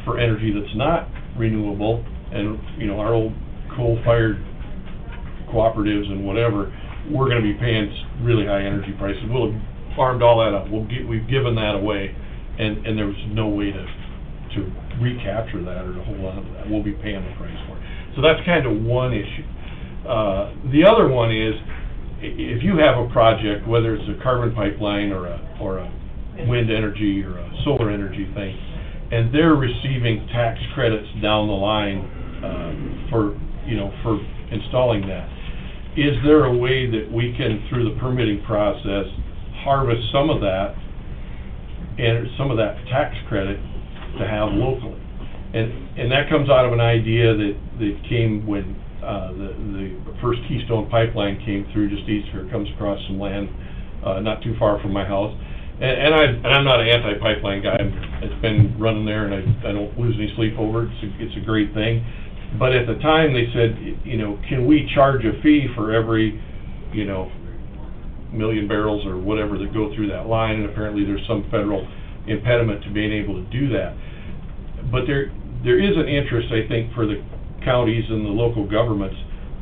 for energy that's not renewable, and, you know, our old coal-fired cooperatives and whatever, we're going to be paying really high energy prices. We'll have farmed all that up. We've given that away, and there was no way to recapture that or to hold on to that. We'll be paying the price for it. So that's kind of one issue. The other one is, if you have a project, whether it's a carbon pipeline or a wind energy or a solar energy thing, and they're receiving tax credits down the line for installing that, is there a way that we can, through the permitting process, harvest some of that and some of that tax credit to have locally? And that comes out of an idea that came when the first Keystone Pipeline came through just east here. It comes across some land not too far from my house. And I'm not an anti-pipeline guy. It's been running there, and I don't lose any sleep over it. It's a great thing. But at the time, they said, you know, can we charge a fee for every, you know, million barrels or whatever that go through that line? And apparently there's some federal impediment to being able to do that. But there is an interest, I think, for the counties and the local governments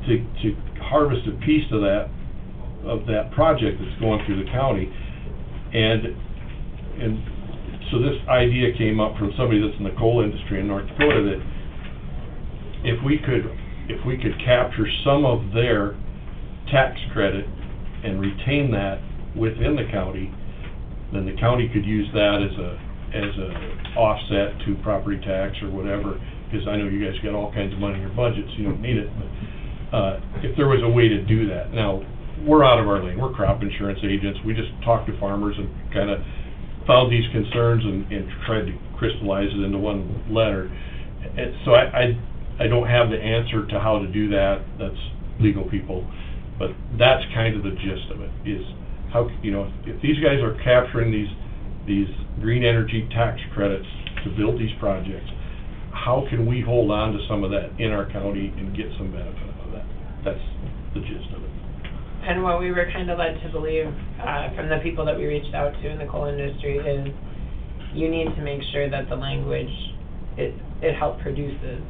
to harvest a piece of that project that's going through the county. And so this idea came up from somebody that's in the coal industry in North Dakota, that if we could capture some of their tax credit and retain that within the county, then the county could use that as a offset to property tax or whatever, because I know you guys got all kinds of money in your budget, so you don't need it, but if there was a way to do that. Now, we're out of our lane. We're crop insurance agents. We just talked to farmers and kind of found these concerns and tried to crystallize it into one letter. And so I don't have the answer to how to do that. That's legal people. But that's kind of the gist of it, is how, you know, if these guys are capturing these green energy tax credits to build these projects, how can we hold on to some of that in our county and get some benefit of that? That's the gist of it. And what we were kind of led to believe from the people that we reached out to in the coal industry is you need to make sure that the language, it help produces,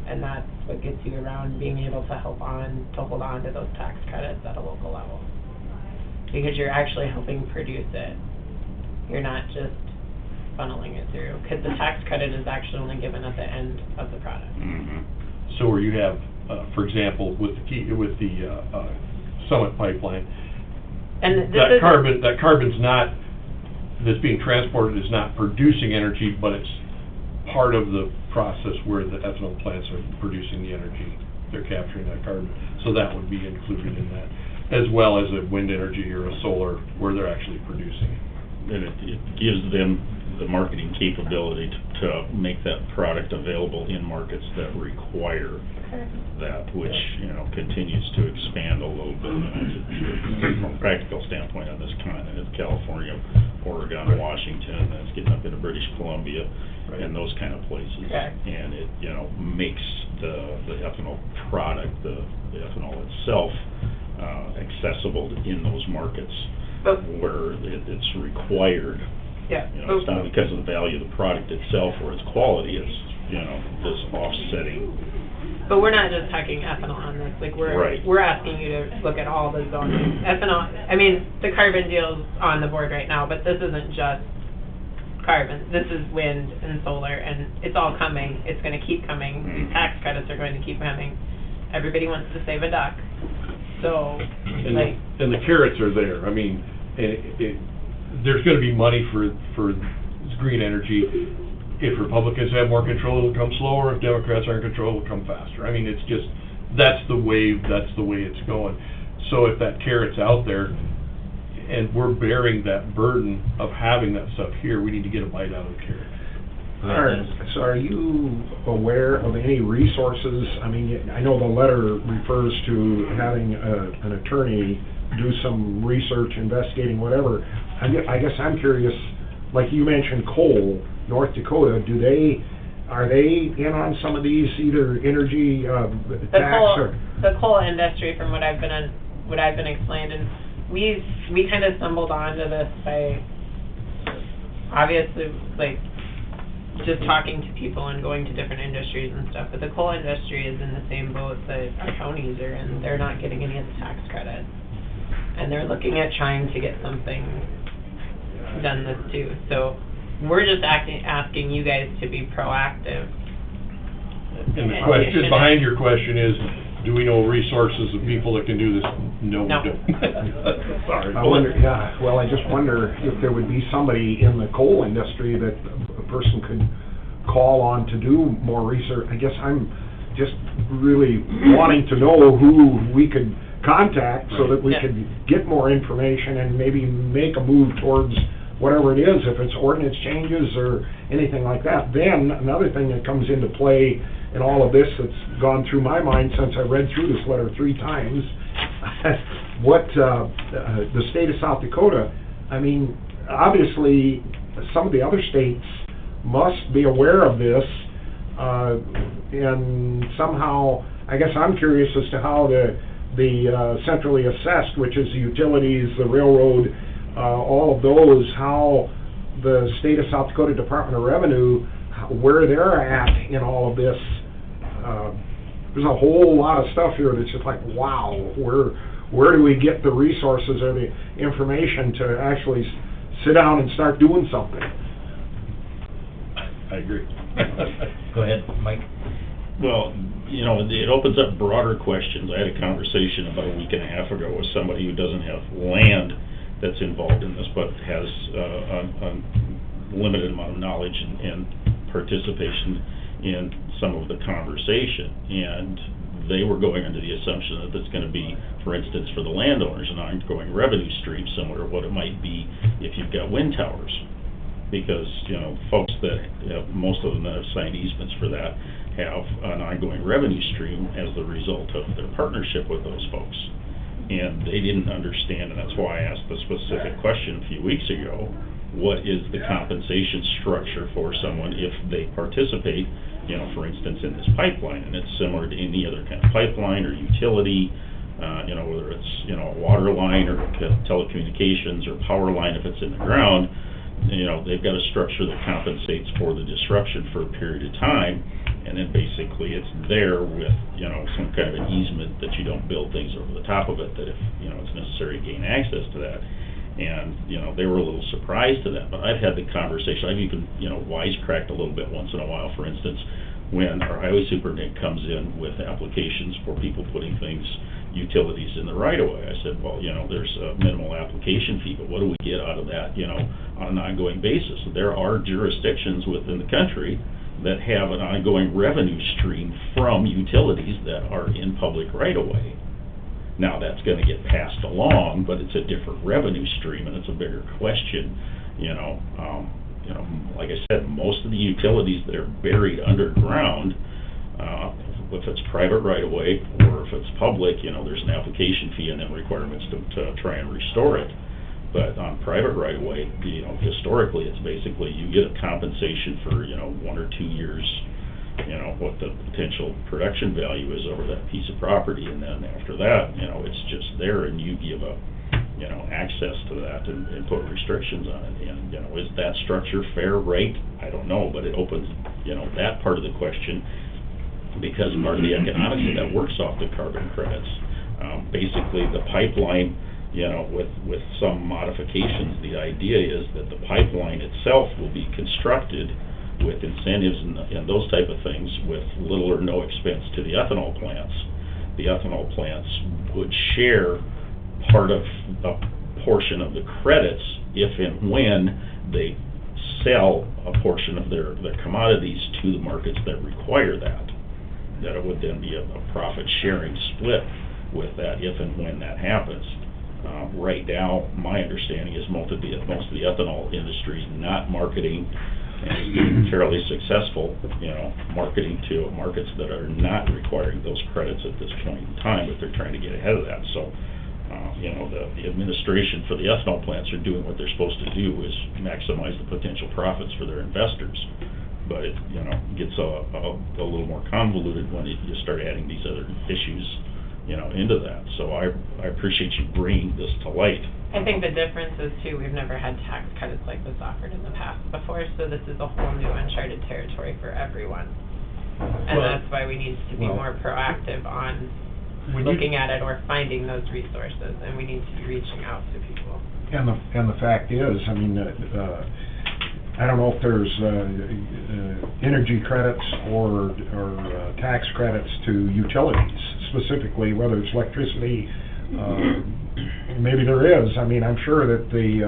and that's what gets you around being able to hold on to those tax credits at a local level. Because you're actually helping produce it. You're not just funneling it through, because the tax credit is actually only given at the end of the product. Mm-hmm. So where you have, for example, with the Summit pipeline, and that carbon's not, that's being transported is not producing energy, but it's part of the process where the ethanol plants are producing the energy. They're capturing that carbon, so that would be included in that, as well as a wind energy or a solar where they're actually producing it. And it gives them the marketing capability to make that product available in markets that require that, which, you know, continues to expand a little bit from a practical standpoint on this continent. It's California, Oregon, Washington, and it's getting up into British Columbia and those kind of places. And it, you know, makes the ethanol product, the ethanol itself, accessible in those markets where it's required. Yeah. You know, it's not because of the value of the product itself or its quality, it's, you know, this offsetting. But we're not just talking ethanol on this, like we're asking you to look at all the zones. Ethanol, I mean, the carbon deal's on the board right now, but this isn't just carbon. This is wind and solar, and it's all coming. It's going to keep coming. These tax credits are going to keep coming. Everybody wants to save a duck. So, and the carrots are there. I mean, there's going to be money for green energy. If Republicans have more control, it'll come slower. If Democrats are in control, it'll come faster. I mean, it's just, that's the way it's going. So if that carrot's out there, and we're bearing that burden of having that stuff here, we need to get a bite out of the carrot. So are you aware of any resources? I mean, I know the letter refers to having an attorney do some research, investigating, whatever. I guess I'm curious, like you mentioned coal, North Dakota, are they in on some of these, either energy tax or? The coal industry, from what I've been explained, and we kind of stumbled onto this by obviously like just talking to people and going to different industries and stuff, but the coal industry is in the same boat that our counties are in. They're not getting any of the tax credits, and they're looking at trying to get something done this too. So we're just asking you guys to be proactive. And the question behind your question is, do we know resources of people that can do this? No, we don't. Sorry. I wonder, yeah, well, I just wonder if there would be somebody in the coal industry that a person could call on to do more research. I guess I'm just really wanting to know who we could contact so that we could get more information and maybe make a move towards whatever it is, if it's ordinance changes or anything like that. Then, another thing that comes into play in all of this that's gone through my mind since I read through this letter 3 times, what the state of South Dakota, I mean, obviously, some of the other states must be aware of this, and somehow, I guess I'm curious as to how the centrally assessed, which is the utilities, the railroad, all of those, how the state of South Dakota Department of Revenue, where they're at in all of this. There's a whole lot of stuff here that's just like, wow, where do we get the resources or the information to actually sit down and start doing something? I agree. Go ahead, Mike. Well, you know, it opens up broader questions. I had a conversation about a week and a half ago with somebody who doesn't have land that's involved in this, but has a limited amount of knowledge and participation in some of the conversation. And they were going under the assumption that it's going to be, for instance, for the landowners, an ongoing revenue stream similar to what it might be if you've got wind towers. Because, you know, folks that, most of them that have signed easements for that have an ongoing revenue stream as the result of their partnership with those folks. And they didn't understand, and that's why I asked the specific question a few weeks ago, what is the compensation structure for someone if they participate, you know, for instance, in this pipeline? And it's similar to any other kind of pipeline or utility, you know, whether it's, you know, a water line or telecommunications or power line if it's in the ground. You know, they've got a structure that compensates for the disruption for a period of time, and then basically it's there with, you know, some kind of an easement that you don't build things over the top of it, that if, you know, it's necessary to gain access to that. And, you know, they were a little surprised to that, but I've had the conversation, I've even, you know, wisecracked a little bit once in a while, for instance, when our highway superintendent comes in with applications for people putting things, utilities in the right-of-way. I said, well, you know, there's a minimal application fee, but what do we get out of that, you know, on an ongoing basis? There are jurisdictions within the country that have an ongoing revenue stream from utilities that are in public right-of-way. Now, that's going to get passed along, but it's a different revenue stream, and it's a bigger question, you know. Like I said, most of the utilities that are buried underground, if it's private right-of-way or if it's public, you know, there's an application fee and then requirements to try and restore it. But on private right-of-way, you know, historically, it's basically you get a compensation for, you know, 1 or 2 years, you know, what the potential production value is over that piece of property, and then after that, you know, it's just there, and you give up, you know, access to that and put restrictions on it. And, you know, is that structure fair, right? I don't know, but it opens, you know, that part of the question, because part of the economics of that works off the carbon credits. Basically, the pipeline, you know, with some modifications, the idea is that the pipeline itself will be constructed with incentives and those type of things with little or no expense to the ethanol plants. The ethanol plants would share part of a portion of the credits if and when they sell a portion of their commodities to the markets that require that. That it would then be a profit-sharing split with that if and when that happens. Right now, my understanding is most of the ethanol industry is not marketing and is being fairly successful, you know, marketing to markets that are not requiring those credits at this point in time, but they're trying to get ahead of that. So, you know, the administration for the ethanol plants are doing what they're supposed to do, is maximize the potential profits for their investors. But it, you know, gets a little more convoluted when you start adding these other issues, you know, into that. So I appreciate you bringing this to light. I think the difference is, too, we've never had tax credits like this offered in the past before, so this is a whole new uncharted territory for everyone. And that's why we need to be more proactive on looking at it or finding those resources, and we need to be reaching out to people. And the fact is, I mean, I don't know if there's energy credits or tax credits to utilities specifically, whether it's electricity. Maybe there is. I mean, I'm sure that the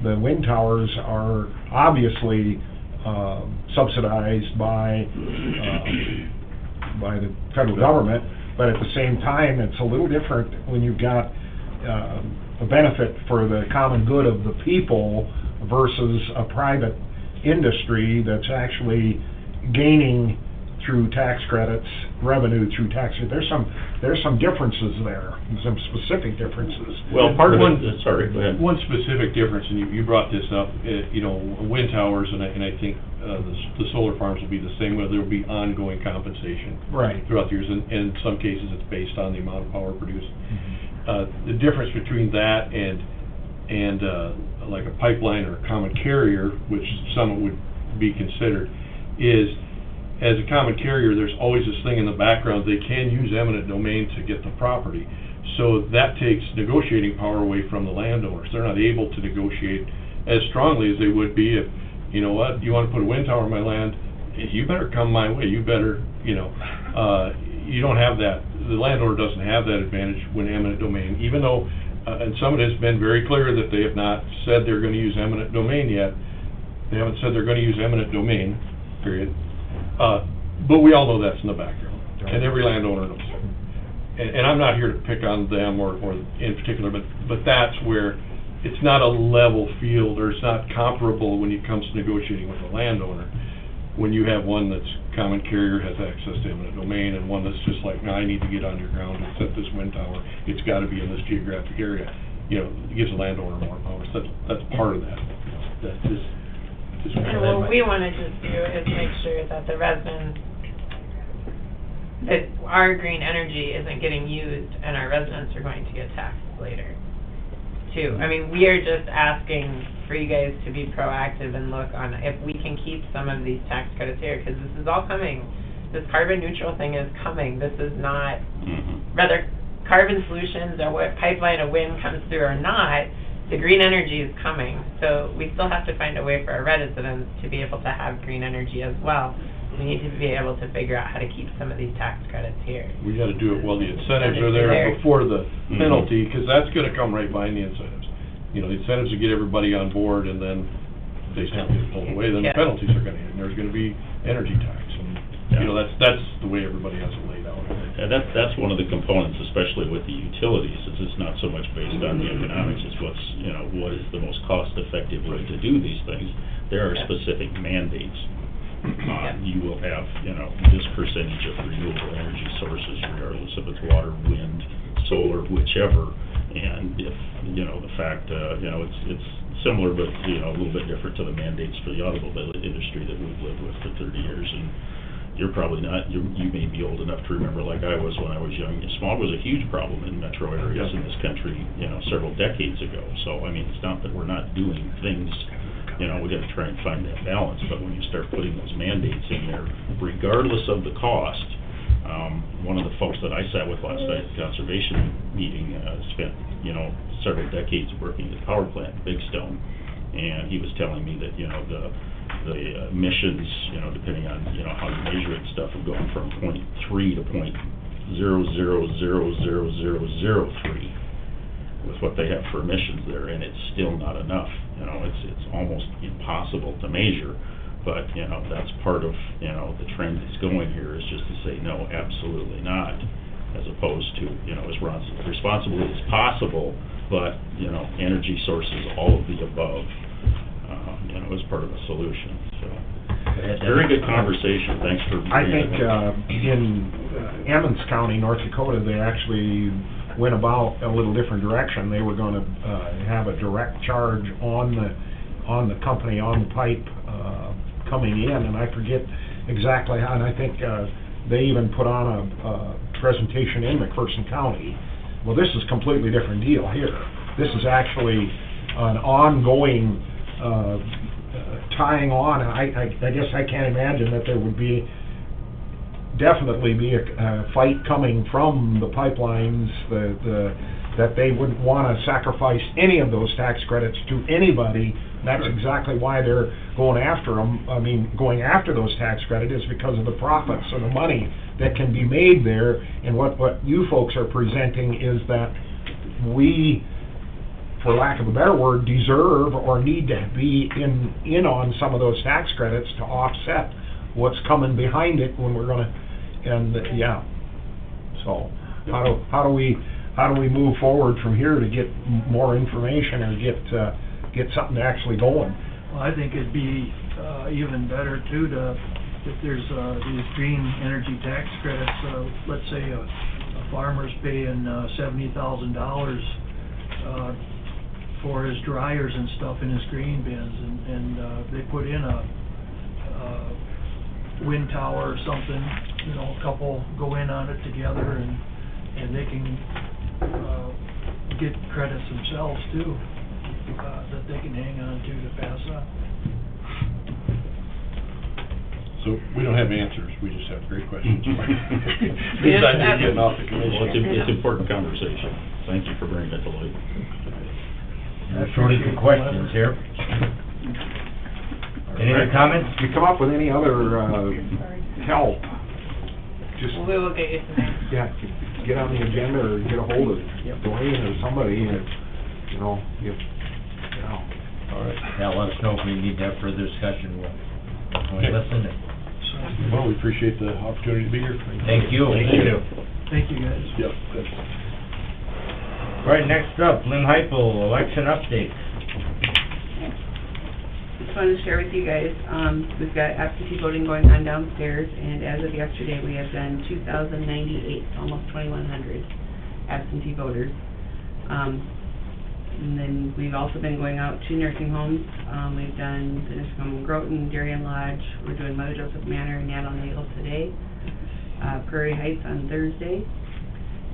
the wind towers are obviously subsidized by the federal government, but at the same time, it's a little different when you've got a benefit for the common good of the people versus a private industry that's actually gaining through tax credits, revenue through tax, there's some differences there, some specific differences. Well, part of it, sorry, go ahead. One specific difference, and you brought this up, you know, wind towers, and I think the solar farms will be the same, where there'll be ongoing compensation Right. throughout the years, and in some cases, it's based on the amount of power produced. The difference between that and like a pipeline or a common carrier, which some would be considered, is as a common carrier, there's always this thing in the background, they can use eminent domain to get the property. So that takes negotiating power away from the landowners. They're not able to negotiate as strongly as they would be if, you know what, you want to put a wind tower on my land, you better come my way, you better, you know, you don't have that, the landowner doesn't have that advantage when eminent domain, even though, and some of it has been very clear that they have not said they're going to use eminent domain yet. They haven't said they're going to use eminent domain, period. But we all know that's in the background, and every landowner knows. And I'm not here to pick on them or in particular, but that's where it's not a level field, or it's not comparable when it comes to negotiating with a landowner. When you have one that's common carrier, has access to eminent domain, and one that's just like, no, I need to get underground and set this wind tower, it's got to be in this geographic area. You know, it gives the landowner more power. So that's part of that. That's just And what we want to just do is make sure that the residents, that our green energy isn't getting used and our residents are going to get taxed later, too. I mean, we are just asking for you guys to be proactive and look on if we can keep some of these tax credits here, because this is all coming. This carbon neutral thing is coming. This is not, whether carbon solutions or what pipeline of wind comes through or not, the green energy is coming. So we still have to find a way for our residents to be able to have green energy as well. We need to be able to figure out how to keep some of these tax credits here. We got to do it while the incentives are there before the penalty, because that's going to come right behind the incentives. You know, the incentives to get everybody on board, and then they start getting pulled away, then the penalties are going to hit, and there's going to be energy tax. And, you know, that's the way everybody has it laid out. And that's one of the components, especially with the utilities, is it's not so much based on the economics, it's what's, you know, what is the most cost-effective way to do these things. There are specific mandates. You will have, you know, this percentage of renewable energy sources, regardless if it's water, wind, solar, whichever. And if, you know, the fact, you know, it's similar, but, you know, a little bit different to the mandates for the automobile industry that we've lived with for 30 years. And you're probably not, you may be old enough to remember, like I was when I was young, smog was a huge problem in metro areas in this country, you know, several decades ago. So, I mean, it's not that we're not doing things, you know, we got to try and find that balance. But when you start putting those mandates in there, regardless of the cost, one of the folks that I sat with last night at the conservation meeting spent, you know, several decades working at the power plant, Big Stone, and he was telling me that, you know, the emissions, you know, depending on, you know, how you measure it and stuff, have gone from 0.3 to 0.000003 with what they have for emissions there, and it's still not enough. You know, it's almost impossible to measure. But, you know, that's part of, you know, the trend that's going here, is just to say, no, absolutely not, as opposed to, you know, as responsibly as possible, but, you know, energy sources, all of the above, you know, as part of a solution. So, very good conversation. Thanks for I think in Emmons County, North Dakota, they actually went about a little different direction. They were going to have a direct charge on the company, on the pipe coming in, and I forget exactly how, and I think they even put on a presentation in McPherson County. Well, this is a completely different deal here. This is actually an ongoing tying on, and I guess I can't imagine that there would definitely be a fight coming from the pipelines, that they wouldn't want to sacrifice any of those tax credits to anybody. That's exactly why they're going after them. I mean, going after those tax credits is because of the profits and the money that can be made there. And what you folks are presenting is that we, for lack of a better word, deserve or need to be in on some of those tax credits to offset what's coming behind it when we're going to, and yeah. So how do we move forward from here to get more information or get something actually going? Well, I think it'd be even better too to if there's, these green energy tax credits, let's say a farmer's paying, $70,000, for his dryers and stuff in his green bins, and they put in a wind tower or something, you know, a couple go in on it together, and they can, get credits themselves too, that they can hang on to pass on. So, we don't have answers, we just have great questions. just Besides have- getting off the commission. Well, it's important conversation. Thank you for bringing it to light. Shorty, some questions here. Any other comments? If you come up with any other, help, just, We will get you some names. yeah, get on the agenda or get a hold of Dwayne or somebody, and, you know, All right. Yeah, let us know if we need to have further discussion, we'll Okay. listen. Well, we appreciate the opportunity to be here. Thank you. Thank you. Thank you, guys. Yep, that's. All right, next up, Lynn Heupel, election update. Just wanted to share with you guys, we've got absentee voting going on downstairs, and as of yesterday, we have done 2,098, almost 2,100 absentee voters. And then we've also been going out to nursing homes. We've done the nursing home in Groton, Darien Lodge, we're doing Mother Joseph Manor and Natal today, Prairie Heights on Thursday.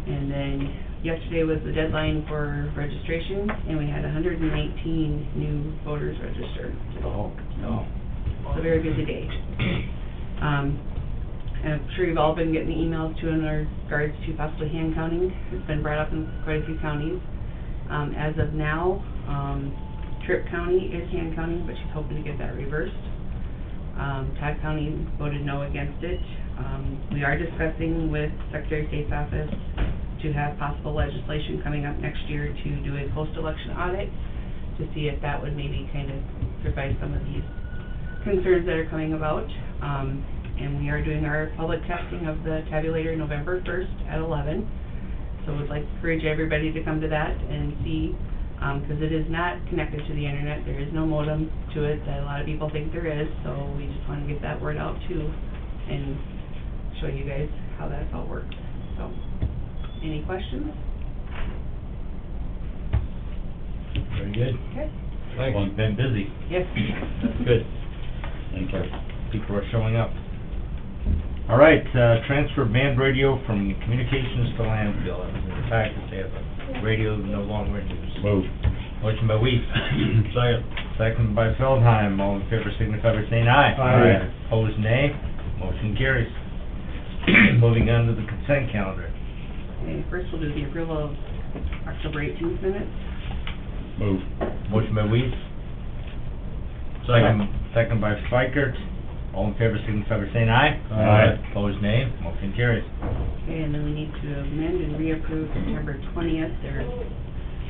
And then yesterday was the deadline for registration, and we had 119 new voters registered. oh, no. It's a very busy day. And I'm sure you've all been getting the emails too in regards to possibly hand counting. It's been brought up in quite a few counties. As of now, Tripp County is hand counting, but she's hoping to get that reversed. Todd County voted no against it. We are discussing with Secretary of State's office to have possible legislation coming up next year to do a post-election audit, to see if that would maybe kind of provide some of these concerns that are coming about. And we are doing our public testing of the tabulator November 1st at 11. So we'd like to encourage everybody to come to that and see, because it is not connected to the internet. There is no modem to it that a lot of people think there is, so we just want to get that word out too and show you guys how that all works. So, any questions? Very good. Okay. Thanks. You've been busy. Yes. That's good. Thank you. People are showing up. All right, transfer band radio from communications to landfill. That was in the packet. They have a radio no longer in use. Move. Motion by Weiss. Second. Second by Feldheim. All in favor signify by saying aye. Aye. Opposed, nay. Motion carries. Moving on to the consent calendar. Okay, first we'll do the approval of October 18th minutes. Move. Motion by Weiss. Second by Spikert. All in favor signify by saying aye. Aye. Opposed, nay. Motion carries. Okay, and then we need to amend and reapprove September 20th. There's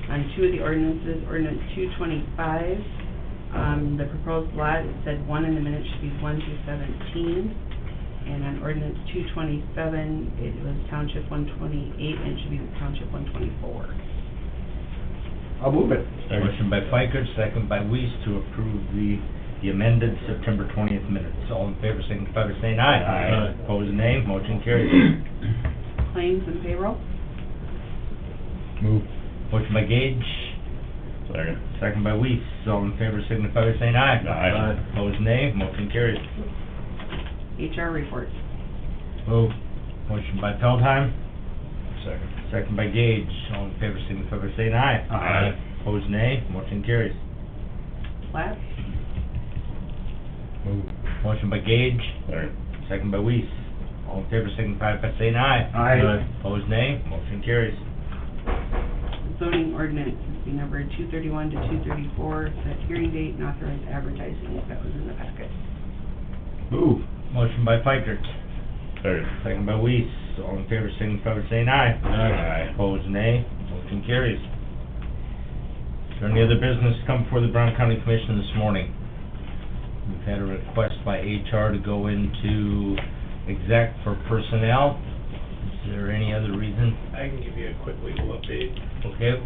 on two of the ordinances, ordinance 225, the proposed lot, it said 1 in the minute should be 1 through 17. And on ordinance 227, it was township 128 and it should be township 124. I'll move it. Motion by Fikert, second by Weiss to approve the amended September 20th minutes. All in favor signify by saying aye. Aye. Opposed, nay. Motion carries. Claims and payroll. Move. Motion by Gage, Second. second by Weiss. All in favor signify by saying aye. Aye. Opposed, nay. Motion carries. HR reports. Move. Motion by Feldheim, Second. second by Gage. All in favor signify by saying aye. Aye. Opposed, nay. Motion carries. Plat. Move. Motion by Gage, Second. second by Weiss. All in favor signify by saying aye. Aye. Opposed, nay. Motion carries. Zoning ordinance, it's the number 231 to 234, set hearing date and authorized advertising, that was in the packet. Move. Motion by Fikert, Second. second by Weiss. All in favor signify by saying aye. Aye. Opposed, nay. Motion carries. Is there any other business to come before the Brown County Commission this morning? We've had a request by HR to go into exec for personnel. Is there any other reason? I can give you a quick legal update. Okay.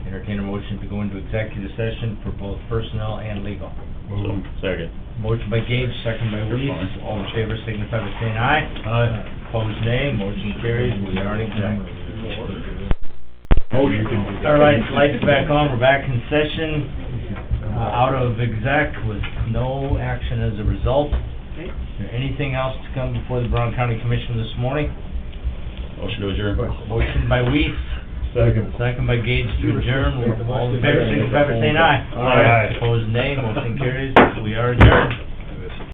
Entertain a motion to go into executive session for both personnel and legal. So, second. Motion by Gage, second by Weiss. All in favor signify by saying aye. Aye. Opposed, nay. Motion carries. We are in exec. Motion. All right, lights back on. We're back in session. Out of exec with no action as a result. Okay. Is there anything else to come before the Brown County Commission this morning? Motion to adjourn. Motion by Weiss. Second by Gage to adjourn. All in favor signify by saying aye. Aye. Opposed, nay. Motion carries. We are adjourned.